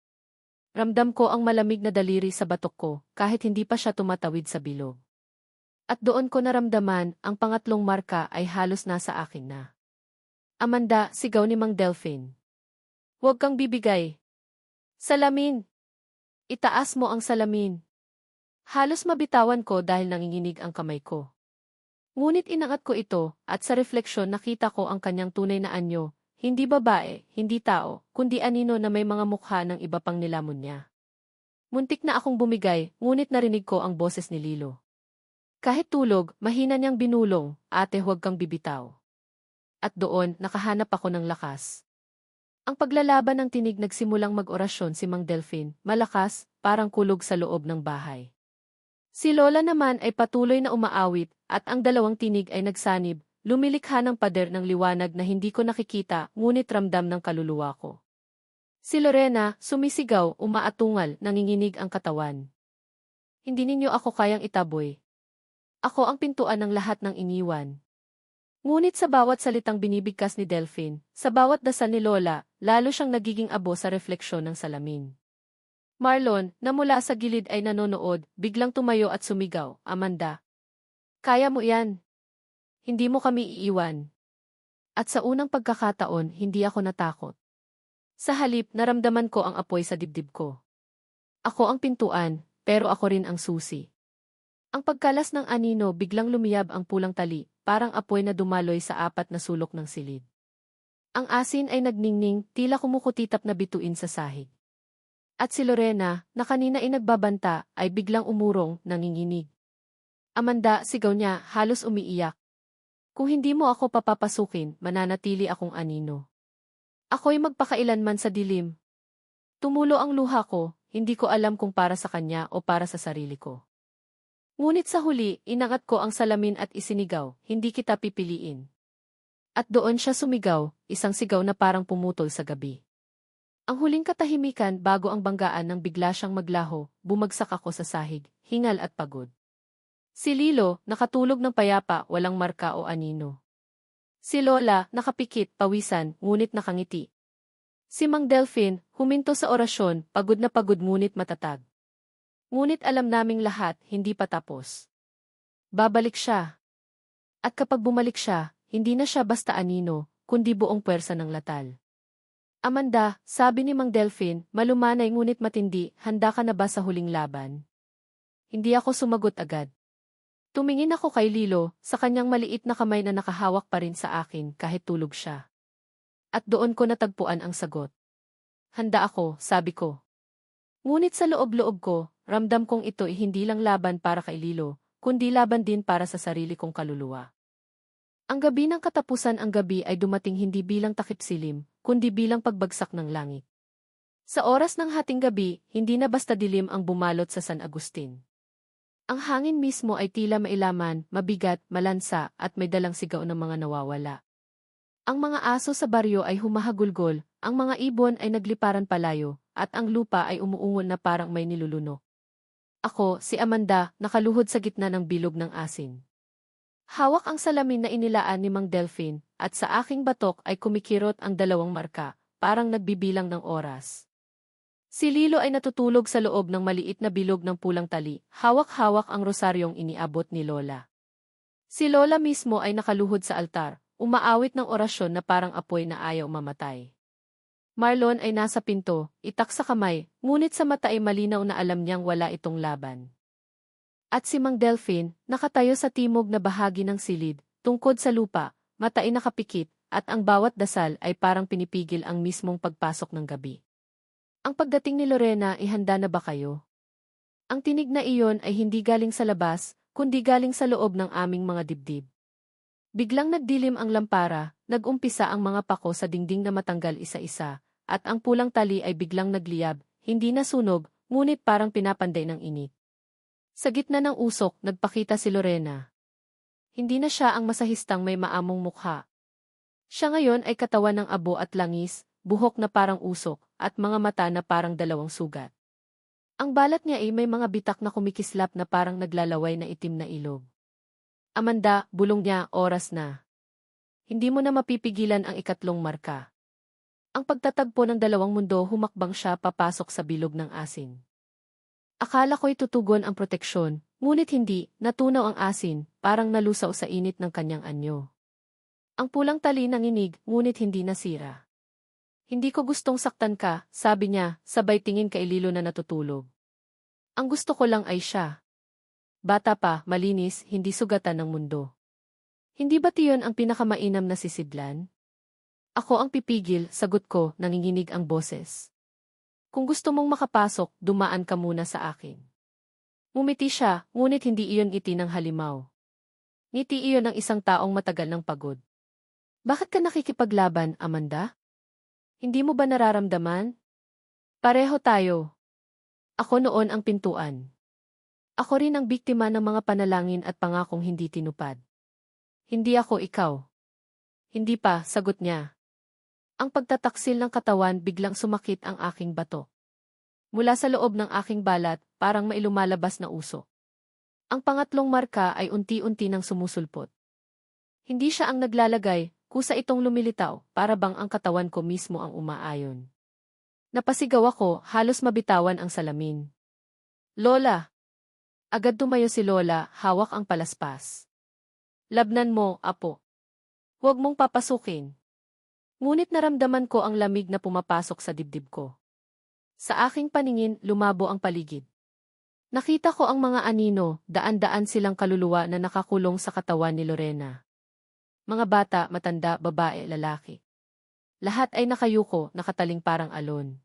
Speaker 1: Ramdam ko ang malamig na daliri sa batok ko, kahit hindi pa siya tumatawid sa bilog. At doon ko naramdaman, ang pangatlong marka ay halos nasa akin na. Amanda, sigaw ni Mang Delphine. Huwag kang bibigay. Salamin! Itaas mo ang salamin. Halos mabitawan ko dahil nanginginig ang kamay ko. Ngunit inangat ko ito, at sa refleksyon nakita ko ang kanyang tunay na anyo, hindi babae, hindi tao, kundi anino na may mga mukha ng iba pang nilamon niya. Muntik na akong bumigay, ngunit narinig ko ang boses ni Lilo. Kahit tulog, mahina niyang binulong, ate huwag kang bibitaw. At doon, nakahanap ako ng lakas. Ang paglalaban ng tinig nagsimulang mag-orasyon si Mang Delphine, malakas, parang kulog sa loob ng bahay. Si Lola naman ay patuloy na umaawit, at ang dalawang tinig ay nagsanib, lumilikha ng pader ng liwanag na hindi ko nakikita, ngunit ramdam ng kaluluwa ko. Si Lorena, sumisigaw, umaatungal, nanginginig ang katawan. Hindi ninyo ako kayang itaboy. Ako ang pintuan ng lahat ng iniwan. Ngunit sa bawat salitang binibigkas ni Delphine, sa bawat dasal ni Lola, lalo siyang nagiging abo sa refleksyon ng salamin. Marlon, na mula sa gilid ay nanonood, biglang tumayo at sumigaw, Amanda. Kaya mo yan. Hindi mo kami iiwan. At sa unang pagkakataon, hindi ako natakot. Sa halip, naramdaman ko ang apoy sa dibdib ko. Ako ang pintuan, pero ako rin ang susi. Ang pagkalas ng anino biglang lumiyab ang pulang tali, parang apoy na dumaloy sa apat na sulok ng silid. Ang asin ay nagningning, tila kumukutitap na bituin sa sahig. At si Lorena, na kanina ay nagbabanta, ay biglang umurong, nanginginig. Amanda, sigaw niya, halos umiiyak. Kung hindi mo ako papapasukin, mananatili akong anino. Ako'y magpakailanman sa dilim. Tumulo ang luha ko, hindi ko alam kung para sa kanya o para sa sarili ko. Ngunit sa huli, inangat ko ang salamin at isinigaw, hindi kita pipiliin. At doon siya sumigaw, isang sigaw na parang pumutol sa gabi. Ang huling katahimikan bago ang banggaan nang bigla siyang maglaho, bumagsak ako sa sahig, hingal at pagod. Si Lilo, nakatulog ng payapa, walang marka o anino. Si Lola, nakapikit, pawisan, ngunit nakangiti. Si Mang Delphine, huminto sa orasyon, pagod na pagod ngunit matatag. Ngunit alam naming lahat, hindi pa tapos. Babalik siya. At kapag bumalik siya, hindi na siya basta anino, kundi buong puwersa ng latal. Amanda, sabi ni Mang Delphine, malumanay ngunit matindi, handa ka na ba sa huling laban? Hindi ako sumagot agad. Tumingin ako kay Lilo, sa kanyang maliit na kamay na nakahawak pa rin sa akin kahit tulog siya. At doon ko natagpuan ang sagot. Handa ako, sabi ko. Ngunit sa loob-loob ko, ramdam kong ito ay hindi lang laban para kay Lilo, kundi laban din para sa sarili kong kaluluwa. Ang gabi ng katapusan ang gabi ay dumating hindi bilang takip silim, kundi bilang pagbagsak ng langit. Sa oras ng hating gabi, hindi na basta dilim ang bumalot sa San Agustin. Ang hangin mismo ay tila mailaman, mabigat, malansa, at may dalang sigaw ng mga nawawala. Ang mga aso sa baryo ay humahagulgol, ang mga ibon ay nagliparan palayo, at ang lupa ay umuungol na parang may nilulunok. Ako, si Amanda, nakaluhod sa gitna ng bilog ng asin. Hawak ang salamin na inilaan ni Mang Delphine, at sa aking batok ay kumikirot ang dalawang marka, parang nagbibilang ng oras. Si Lilo ay natutulog sa loob ng maliit na bilog ng pulang tali, hawak-hawak ang rosaryong iniabot ni Lola. Si Lola mismo ay nakaluhod sa altar, umaawit ng orasyon na parang apoy na ayaw mamatay. Marlon ay nasa pinto, itak sa kamay, ngunit sa mata ay malinaw na alam niyang wala itong laban. At si Mang Delphine, nakatayo sa timog na bahagi ng silid, tungkod sa lupa, mata ay nakapikit, at ang bawat dasal ay parang pinipigil ang mismong pagpasok ng gabi. Ang pagdating ni Lorena, ihanda na ba kayo? Ang tinig na iyon ay hindi galing sa labas, kundi galing sa loob ng aming mga dibdib. Biglang nagdilim ang lampara, nag-umpisa ang mga pako sa dingding na matanggal isa-isa, at ang pulang tali ay biglang nagliyab, hindi nasunog, ngunit parang pinapanday ng init. Sa gitna ng usok, nagpakita si Lorena. Hindi na siya ang masahistang may maamong mukha. Siya ngayon ay katawan ng abo at langis, buhok na parang usok, at mga mata na parang dalawang sugat. Ang balat niya ay may mga bitak na kumikislap na parang naglalaway na itim na ilog. Amanda, bulong niya, oras na. Hindi mo na mapipigilan ang ikatlong marka. Ang pagtatagpo ng dalawang mundo, humakbang siya papasok sa bilog ng asin. Akala ko'y tutugon ang proteksyon, ngunit hindi, natunaw ang asin, parang nalusaw sa init ng kanyang anyo. Ang pulang tali nanginig, ngunit hindi nasira. Hindi ko gustong saktan ka, sabi niya, sabay tingin kay Lilo na natutulog. Ang gusto ko lang ay siya. Bata pa, malinis, hindi sugatan ng mundo. Hindi ba tiyon ang pinakamainam na sisidlan? Ako ang pipigil, sagot ko, nanginginig ang boses. Kung gusto mong makapasok, dumaan ka muna sa akin. Ngumiti siya, ngunit hindi iyon ngiti ng halimaw. Ngiti iyon ng isang taong matagal ng pagod. Bakit ka nakikipaglaban, Amanda? Hindi mo ba nararamdaman? Pareho tayo. Ako noon ang pintuan. Ako rin ang biktima ng mga panalangin at pangakong hindi tinupad. Hindi ako ikaw. Hindi pa, sagot niya. Ang pagtataksil ng katawan biglang sumakit ang aking bato. Mula sa loob ng aking balat, parang may lumalabas na usok. Ang pangatlong marka ay unti-unti nang sumusulpot. Hindi siya ang naglalagay, kusa itong lumilitaw, para bang ang katawan ko mismo ang umaayon. Napasigaw ako, halos mabitawan ang salamin. Lola! Agad tumayo si Lola, hawak ang palaspas. Labnan mo, apo. Huwag mong papasukin. Ngunit naramdaman ko ang lamig na pumapasok sa dibdib ko. Sa aking paningin, lumabo ang paligid. Nakita ko ang mga anino, daan-daan silang kaluluwa na nakakulong sa katawan ni Lorena. Mga bata, matanda, babae, lalaki. Lahat ay nakayuko, nakataling parang alon.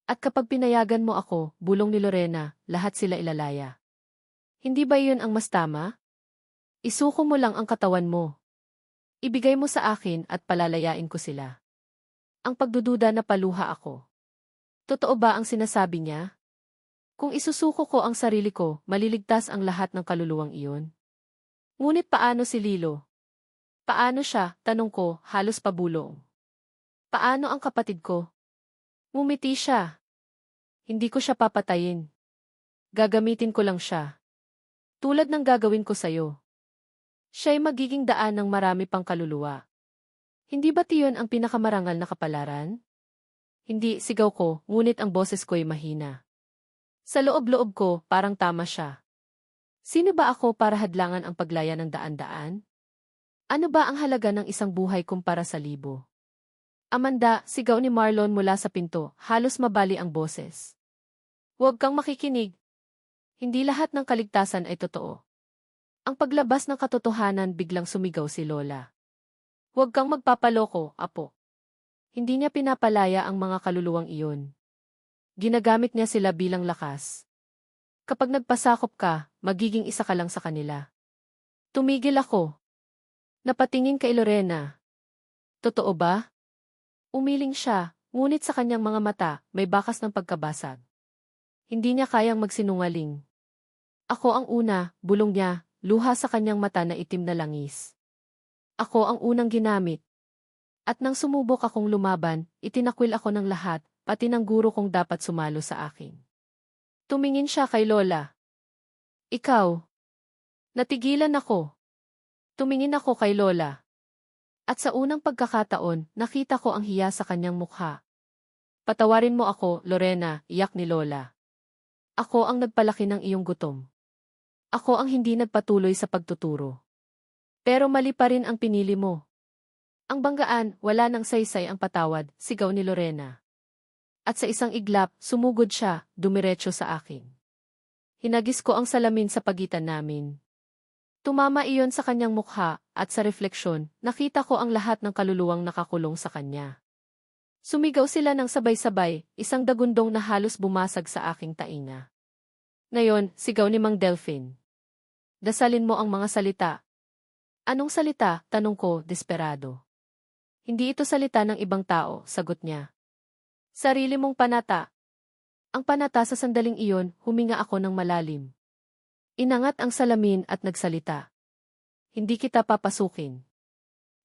Speaker 1: At kapag pinayagan mo ako, bulong ni Lorena, lahat sila ilalaya. Hindi ba iyon ang mas tama? Isuko mo lang ang katawan mo. Ibigay mo sa akin at palalayain ko sila. Ang pagdududa na paluha ako. Totoo ba ang sinasabi niya? Kung isusuko ko ang sarili ko, maliligtas ang lahat ng kaluluwang iyon. Ngunit paano si Lilo? Paano siya, tanong ko, halos pabulong. Paano ang kapatid ko? Ngumiti siya. Hindi ko siya papatayin. Gagamitin ko lang siya. Tulad ng gagawin ko sa'yo. Siya'y magiging daan ng marami pang kaluluwa. Hindi ba tiyon ang pinakamarangal na kapalaran? Hindi, sigaw ko, ngunit ang boses ko'y mahina. Sa loob-loob ko, parang tama siya. Sino ba ako para hadlangan ang paglaya ng daan-daan? Ano ba ang halaga ng isang buhay kumpara sa libo? Amanda, sigaw ni Marlon mula sa pinto, halos mabali ang boses. Huwag kang makikinig. Hindi lahat ng kaligtasan ay totoo. Ang paglabas ng katotohanan biglang sumigaw si Lola. Huwag kang magpapaloko, apo. Hindi niya pinapalaya ang mga kaluluwang iyon. Ginagamit niya sila bilang lakas. Kapag nagpasakop ka, magiging isa ka lang sa kanila. Tumigil ako. Napatingin kay Lorena. Totoo ba? Umiling siya, ngunit sa kanyang mga mata, may bakas ng pagkabasag. Hindi niya kayang magsinungaling. Ako ang una, bulong niya, luha sa kanyang mata na itim na langis. Ako ang unang ginamit. At nang sumubok akong lumaban, itinakwil ako ng lahat, pati ng guro kong dapat sumalo sa akin. Tumingin siya kay Lola. Ikaw. Natigilan ako. Tumingin ako kay Lola. At sa unang pagkakataon, nakita ko ang hiya sa kanyang mukha. Patawarin mo ako, Lorena, iyak ni Lola. Ako ang nagpalaki ng iyong gutom. Ako ang hindi nagpatuloy sa pagtuturo. Pero mali pa rin ang pinili mo. Ang banggaan, wala nang saysay ang patawad, sigaw ni Lorena. At sa isang iglap, sumugod siya, dumiretso sa akin. Hinagis ko ang salamin sa pagitan namin. Tumama iyon sa kanyang mukha, at sa refleksyon, nakita ko ang lahat ng kaluluwang nakakulong sa kanya. Sumigaw sila ng sabay-sabay, isang dagundong na halos bumasag sa aking tainga. Ngayon, sigaw ni Mang Delphine. Dasalin mo ang mga salita. Anong salita? Tanong ko, desperado. Hindi ito salita ng ibang tao, sagot niya. Sarili mong panata. Ang panata sa sandaling iyon, huminga ako ng malalim. Inangat ang salamin at nagsalita. Hindi kita papasukin.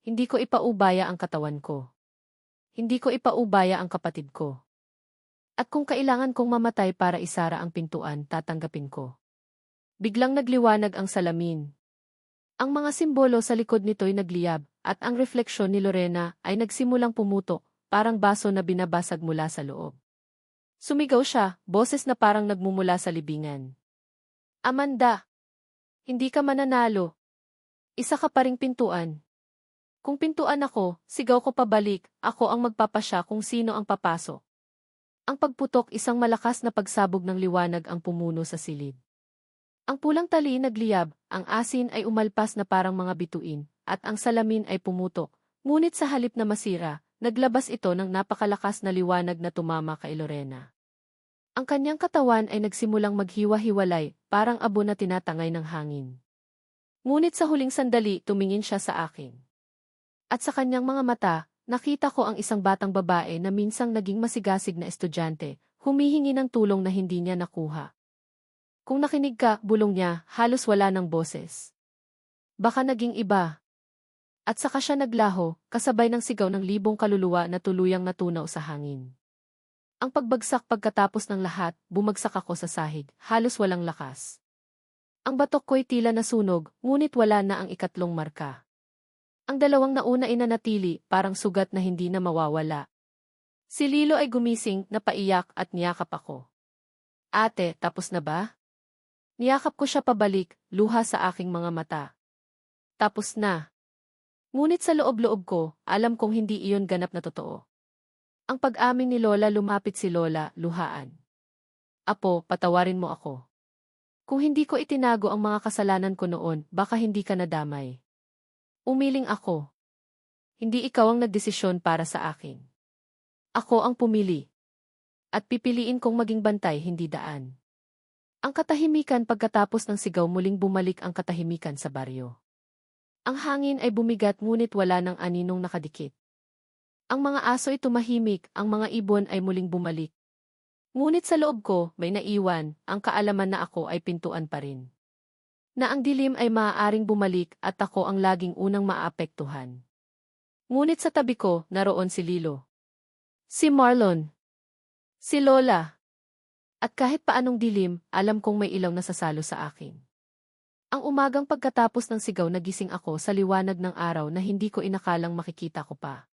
Speaker 1: Hindi ko ipaubaya ang katawan ko. Hindi ko ipaubaya ang kapatid ko. At kung kailangan kong mamatay para isara ang pintuan, tatanggapin ko. Biglang nagliwanag ang salamin. Ang mga simbolo sa likod nito'y nagliyab, at ang refleksyon ni Lorena ay nagsimulang pumutok, parang baso na binabasag mula sa loob. Sumigaw siya, boses na parang nagmumula sa libingan. Amanda! Hindi ka mananalo. Isa ka pa ring pintuan. Kung pintuan ako, sigaw ko pabalik, ako ang magpapasya kung sino ang papasok. Ang pagputok, isang malakas na pagsabog ng liwanag ang pumuno sa silid. Ang pulang tali nagliyab, ang asin ay umalpas na parang mga bituin, at ang salamin ay pumutok. Ngunit sa halip na masira, naglabas ito ng napakalakas na liwanag na tumama kay Lorena. Ang kanyang katawan ay nagsimulang maghiwa-hiwalay, parang abo na tinatangay ng hangin. Ngunit sa huling sandali, tumingin siya sa akin. At sa kanyang mga mata, nakita ko ang isang batang babae na minsang naging masigasig na estudyante, humihingi ng tulong na hindi niya nakuha. Kung nakinig ka, bulong niya, halos wala ng boses. Baka naging iba. At saka siya naglaho, kasabay ng sigaw ng libong kaluluwa na tuluyang natunaw sa hangin. Ang pagbagsak pagkatapos ng lahat, bumagsak ako sa sahig, halos walang lakas. Ang batok ko'y tila nasunog, ngunit wala na ang ikatlong marka. Ang dalawang nauna ay nanatili, parang sugat na hindi na mawawala. Si Lilo ay gumising, napaiyak at niyakap ako. Ate, tapos na ba? Niyakap ko siya pabalik, luha sa aking mga mata. Tapos na. Ngunit sa loob-loob ko, alam kong hindi iyon ganap na totoo. Ang pag-amin ni Lola, lumapit si Lola, luhaan. Apo, patawarin mo ako. Kung hindi ko itinago ang mga kasalanan ko noon, baka hindi ka nadamay. Umiling ako. Hindi ikaw ang nagdesisyon para sa akin. Ako ang pumili. At pipiliin kong maging bantay, hindi daan. Ang katahimikan pagkatapos ng sigaw, muling bumalik ang katahimikan sa baryo. Ang hangin ay bumigat ngunit wala ng aninong nakadikit. Ang mga aso ay tumahimik, ang mga ibon ay muling bumalik. Ngunit sa loob ko, may naiwan, ang kaalaman na ako ay pintuan pa rin. Na ang dilim ay maaaring bumalik at ako ang laging unang maapektuhan. Ngunit sa tabi ko, naroon si Lilo. Si Marlon. Si Lola. At kahit paanong dilim, alam kong may ilaw na sasalo sa akin. Ang umagang pagkatapos ng sigaw, nagising ako sa liwanag ng araw na hindi ko inakalang makikita ko pa.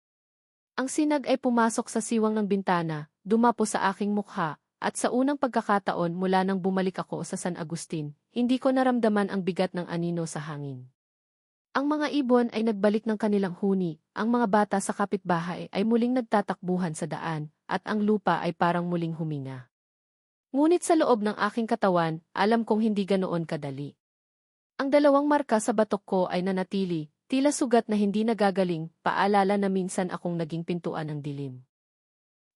Speaker 1: Ang sinag ay pumasok sa siwang ng bintana, dumapo sa aking mukha, at sa unang pagkakataon mula nang bumalik ako sa San Agustin, hindi ko naramdaman ang bigat ng anino sa hangin. Ang mga ibon ay nagbalik ng kanilang huni, ang mga bata sa kapitbahay ay muling nagtatakbuhan sa daan, at ang lupa ay parang muling huminga. Ngunit sa loob ng aking katawan, alam kong hindi ganoon kadali. Ang dalawang marka sa batok ko ay nanatili, tila sugat na hindi nagagaling, paalala na minsan akong naging pintuan ng dilim.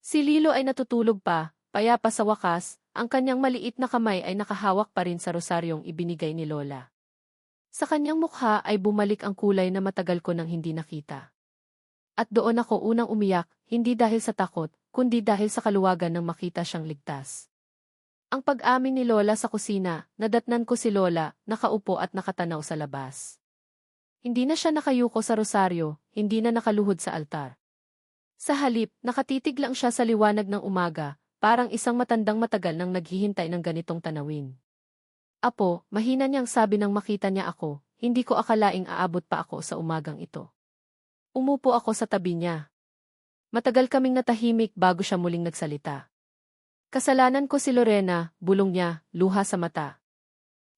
Speaker 1: Si Lilo ay natutulog pa, payapa sa wakas, ang kanyang maliit na kamay ay nakahawak pa rin sa rosaryong ibinigay ni Lola. Sa kanyang mukha ay bumalik ang kulay na matagal ko nang hindi nakita. At doon ako unang umiyak, hindi dahil sa takot, kundi dahil sa kaluwagan ng makita siyang ligtas. Ang pag-amin ni Lola sa kusina, nadatnan ko si Lola, nakaupo at nakatanaw sa labas. Hindi na siya nakayuko sa rosaryo, hindi na nakaluhod sa altar. Sa halip, nakatitig lang siya sa liwanag ng umaga, parang isang matandang matagal nang naghihintay ng ganitong tanawin. Apo, mahina niyang sabi nang makita niya ako, hindi ko akalaing aabot pa ako sa umagang ito. Umupo ako sa tabi niya. Matagal kaming natahimik bago siya muling nagsalita. Kasalanan ko si Lorena, bulong niya, luha sa mata.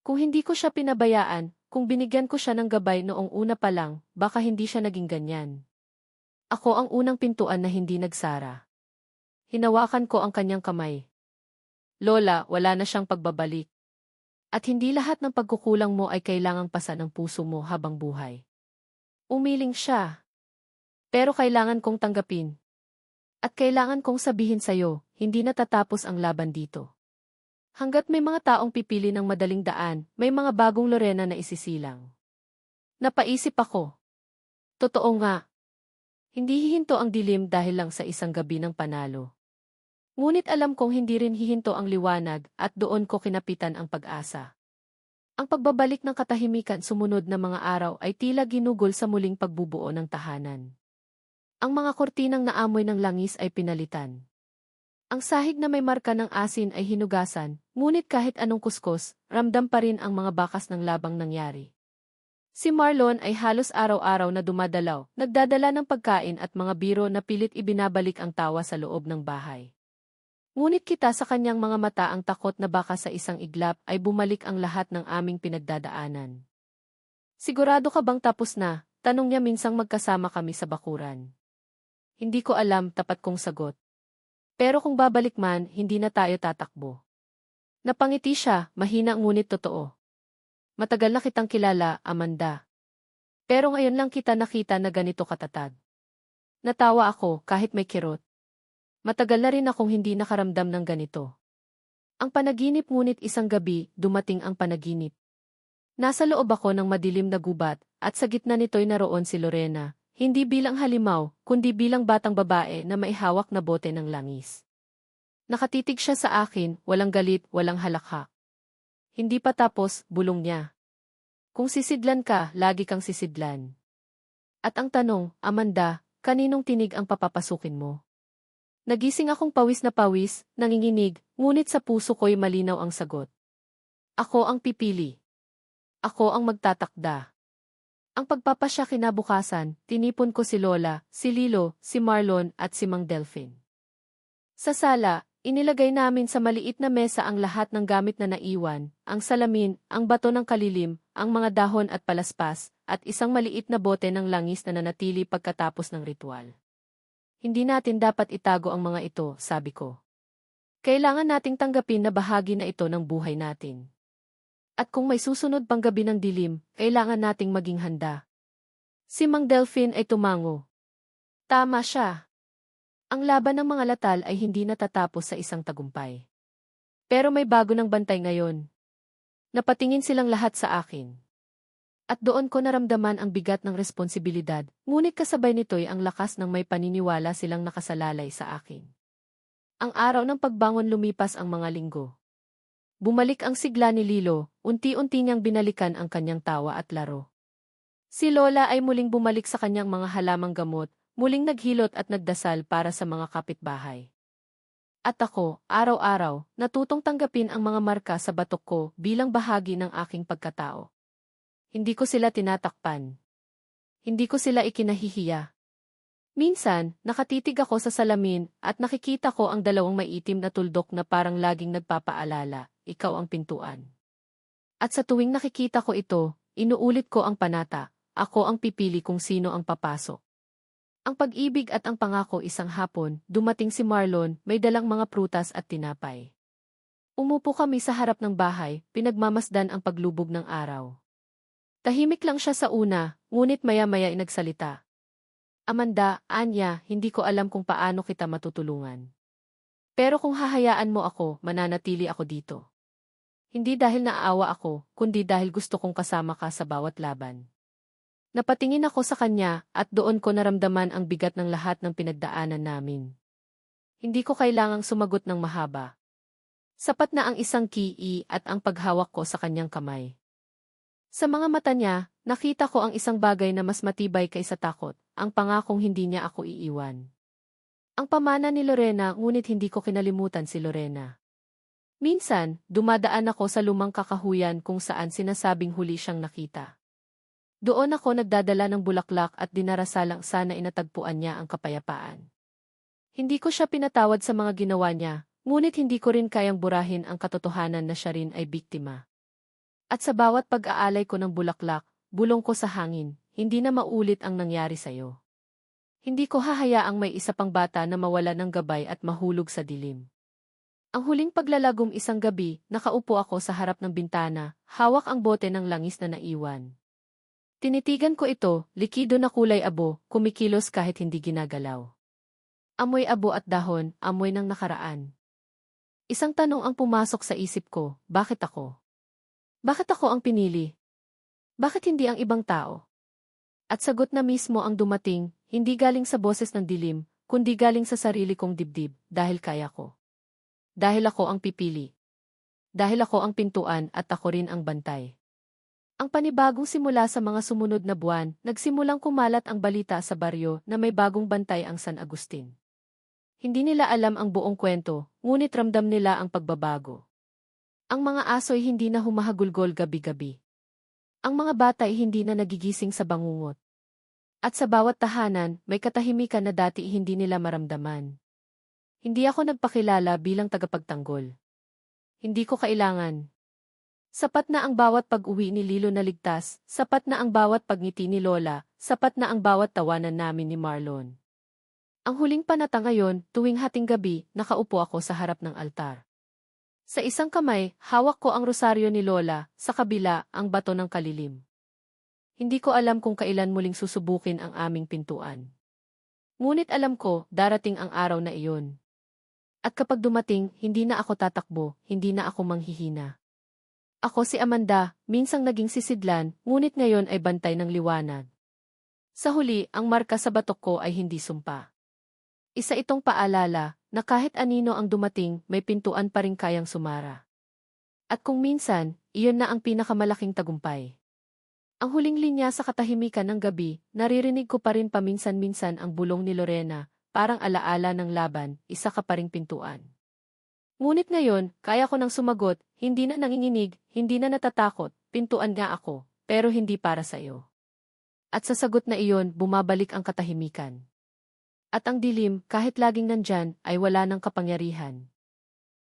Speaker 1: Kung hindi ko siya pinabayaan, kung binigyan ko siya ng gabay noong una pa lang, baka hindi siya naging ganyan. Ako ang unang pintuan na hindi nagsara. Hinawakan ko ang kanyang kamay. Lola, wala na siyang pagbabalik. At hindi lahat ng pagkukulang mo ay kailangang pasan ng puso mo habang buhay. Umiling siya. Pero kailangan kong tanggapin. At kailangan kong sabihin sa'yo, hindi natatapos ang laban dito. Hanggat may mga taong pipili ng madaling daan, may mga bagong Lorena na isisilang. Napaisip ako. Totoo nga. Hindi hihinto ang dilim dahil lang sa isang gabi ng panalo. Ngunit alam kong hindi rin hihinto ang liwanag at doon ko kinapitan ang pag-asa. Ang pagbabalik ng katahimikan sumunod na mga araw ay tila ginugol sa muling pagbubuo ng tahanan. Ang mga kortinang naamoy ng langis ay pinalitan. Ang sahig na may marka ng asin ay hinugasan, ngunit kahit anong kuskos, ramdam pa rin ang mga bakas ng labang nangyari. Si Marlon ay halos araw-araw na dumadalaw, nagdadala ng pagkain at mga biro na pilit ibinabalik ang tawa sa loob ng bahay. Ngunit kita sa kanyang mga mata ang takot na baka sa isang iglap ay bumalik ang lahat ng aming pinagdadaanan. Sigurado ka bang tapos na? Tanong niya minsang magkasama kami sa bakuran. Hindi ko alam, tapat kong sagot. Pero kung babalik man, hindi na tayo tatakbo. Napangiti siya, mahina ngunit totoo. Matagal na kitang kilala, Amanda. Pero ngayon lang kita nakita na ganito katatag. Natawa ako kahit may kirot. Matagal na rin akong hindi nakaramdam ng ganito. Ang panaginip ngunit isang gabi, dumating ang panaginip. Nasa loob ako ng madilim na gubat, at sa gitna nito'y naroon si Lorena, hindi bilang halimaw, kundi bilang batang babae na maihawak na bote ng langis. Nakatitig siya sa akin, walang galit, walang halakha. Hindi pa tapos, bulong niya. Kung sisidlan ka, lagi kang sisidlan. At ang tanong, Amanda, kaninong tinig ang papapasukin mo? Nagising akong pawis na pawis, nanginginig, ngunit sa puso ko'y malinaw ang sagot. Ako ang pipili. Ako ang magtatakda. Ang pagpapasya kinabukasan, tinipon ko si Lola, si Lilo, si Marlon at si Mang Delphine. Sa sala, inilagay namin sa maliit na mesa ang lahat ng gamit na naiwan, ang salamin, ang bato ng kalilim, ang mga dahon at palaspas, at isang maliit na bote ng langis na nanatili pagkatapos ng ritual. Hindi natin dapat itago ang mga ito, sabi ko. Kailangan nating tanggapin na bahagi na ito ng buhay natin. At kung may susunod pang gabi ng dilim, kailangan nating maging handa. Si Mang Delphine ay tumango. Tama siya. Ang laban ng mga latal ay hindi natatapos sa isang tagumpay. Pero may bago ng bantay ngayon. Napatingin silang lahat sa akin. At doon ko naramdaman ang bigat ng responsibilidad, ngunit kasabay nito'y ang lakas ng may paniniwala silang nakasalalay sa akin. Ang araw ng pagbangon lumipas ang mga linggo. Bumalik ang sigla ni Lilo, unti-unti niyang binalikan ang kanyang tawa at laro. Si Lola ay muling bumalik sa kanyang mga halamang gamot, muling naghilot at nagdasal para sa mga kapitbahay. At ako, araw-araw, natutong tanggapin ang mga marka sa batok ko bilang bahagi ng aking pagkatao. Hindi ko sila tinatakpan. Hindi ko sila ikinahihiya. Minsan, nakatitig ako sa salamin at nakikita ko ang dalawang maitim na tuldok na parang laging nagpapaalala, ikaw ang pintuan. At sa tuwing nakikita ko ito, inuulit ko ang panata, ako ang pipili kung sino ang papasok. Ang pag-ibig at ang pangako isang hapon, dumating si Marlon, may dalang mga prutas at tinapay. Umupo kami sa harap ng bahay, pinagmamasdan ang paglubog ng araw. Tahimik lang siya sa una, ngunit maya-maya ay nagsalita. Amanda, Anya, hindi ko alam kung paano kita matutulungan. Pero kung hahayaan mo ako, mananatili ako dito. Hindi dahil naaawa ako, kundi dahil gusto kong kasama ka sa bawat laban. Napatingin ako sa kanya, at doon ko naramdaman ang bigat ng lahat ng pinagdaanan namin. Hindi ko kailangang sumagot ng mahaba. Sapat na ang isang kii at ang paghawak ko sa kanyang kamay. Sa mga mata niya, nakita ko ang isang bagay na mas matibay kaysa takot, ang pangakong hindi niya ako iiwan. Ang pamana ni Lorena ngunit hindi ko kinalimutan si Lorena. Minsan, dumadaan ako sa lumang kakahuyan kung saan sinasabing huli siyang nakita. Doon ako nagdadala ng bulaklak at dinarasalang sana inatagpuan niya ang kapayapaan. Hindi ko siya pinatawad sa mga ginawa niya, ngunit hindi ko rin kayang burahin ang katotohanan na siya rin ay biktima. At sa bawat pag-aalay ko ng bulaklak, bulong ko sa hangin, hindi na maulit ang nangyari sa'yo. Hindi ko hahayaang may isa pang bata na mawala ng gabay at mahulog sa dilim. Ang huling paglalagom isang gabi, nakaupo ako sa harap ng bintana, hawak ang bote ng langis na naiwan. Tinitigan ko ito, likido na kulay abo, kumikilos kahit hindi ginagalaw. Amoy abo at dahon, amoy ng nakaraan. Isang tanong ang pumasok sa isip ko, bakit ako? Bakit ako ang pinili? Bakit hindi ang ibang tao? At sagot na mismo ang dumating, hindi galing sa boses ng dilim, kundi galing sa sarili kong dibdib, dahil kaya ko. Dahil ako ang pipili. Dahil ako ang pintuan at ako rin ang bantay. Ang panibagong simula sa mga sumunod na buwan, nagsimulang kumalat ang balita sa baryo na may bagong bantay ang San Agustin. Hindi nila alam ang buong kwento, ngunit ramdam nila ang pagbabago. Ang mga aso'y hindi na humahagulgol gabi-gabi. Ang mga bata ay hindi na nagigising sa bangungot. At sa bawat tahanan, may katahimikan na dati hindi nila maramdaman. Hindi ako nagpakilala bilang tagapagtanggol. Hindi ko kailangan. Sapat na ang bawat pag-uwi ni Lilo na ligtas, sapat na ang bawat pagngiti ni Lola, sapat na ang bawat tawanan namin ni Marlon. Ang huling panata ngayon, tuwing hating gabi, nakaupo ako sa harap ng altar. Sa isang kamay, hawak ko ang rosaryo ni Lola, sa kabila, ang bato ng kalilim. Hindi ko alam kung kailan muling susubukin ang aming pintuan. Ngunit alam ko, darating ang araw na iyon. At kapag dumating, hindi na ako tatakbo, hindi na ako manghihina. Ako si Amanda, minsang naging sisidlan, ngunit ngayon ay bantay ng liwanag. Sa huli, ang marka sa batok ko ay hindi sumpa. Isa itong paalala, na kahit anino ang dumating, may pintuan pa rin kayang sumara. At kung minsan, iyon na ang pinakamalaking tagumpay. Ang huling linya sa katahimikan ng gabi, naririnig ko pa rin paminsan-minsan ang bulong ni Lorena, parang alaala ng laban, isa ka pa ring pintuan. Ngunit ngayon, kaya ko nang sumagot, hindi na nanginginig, hindi na natatakot, pintuan nga ako, pero hindi para sa iyo. At sa sagot na iyon, bumabalik ang katahimikan. At ang dilim, kahit laging nandyan, ay wala ng kapangyarihan.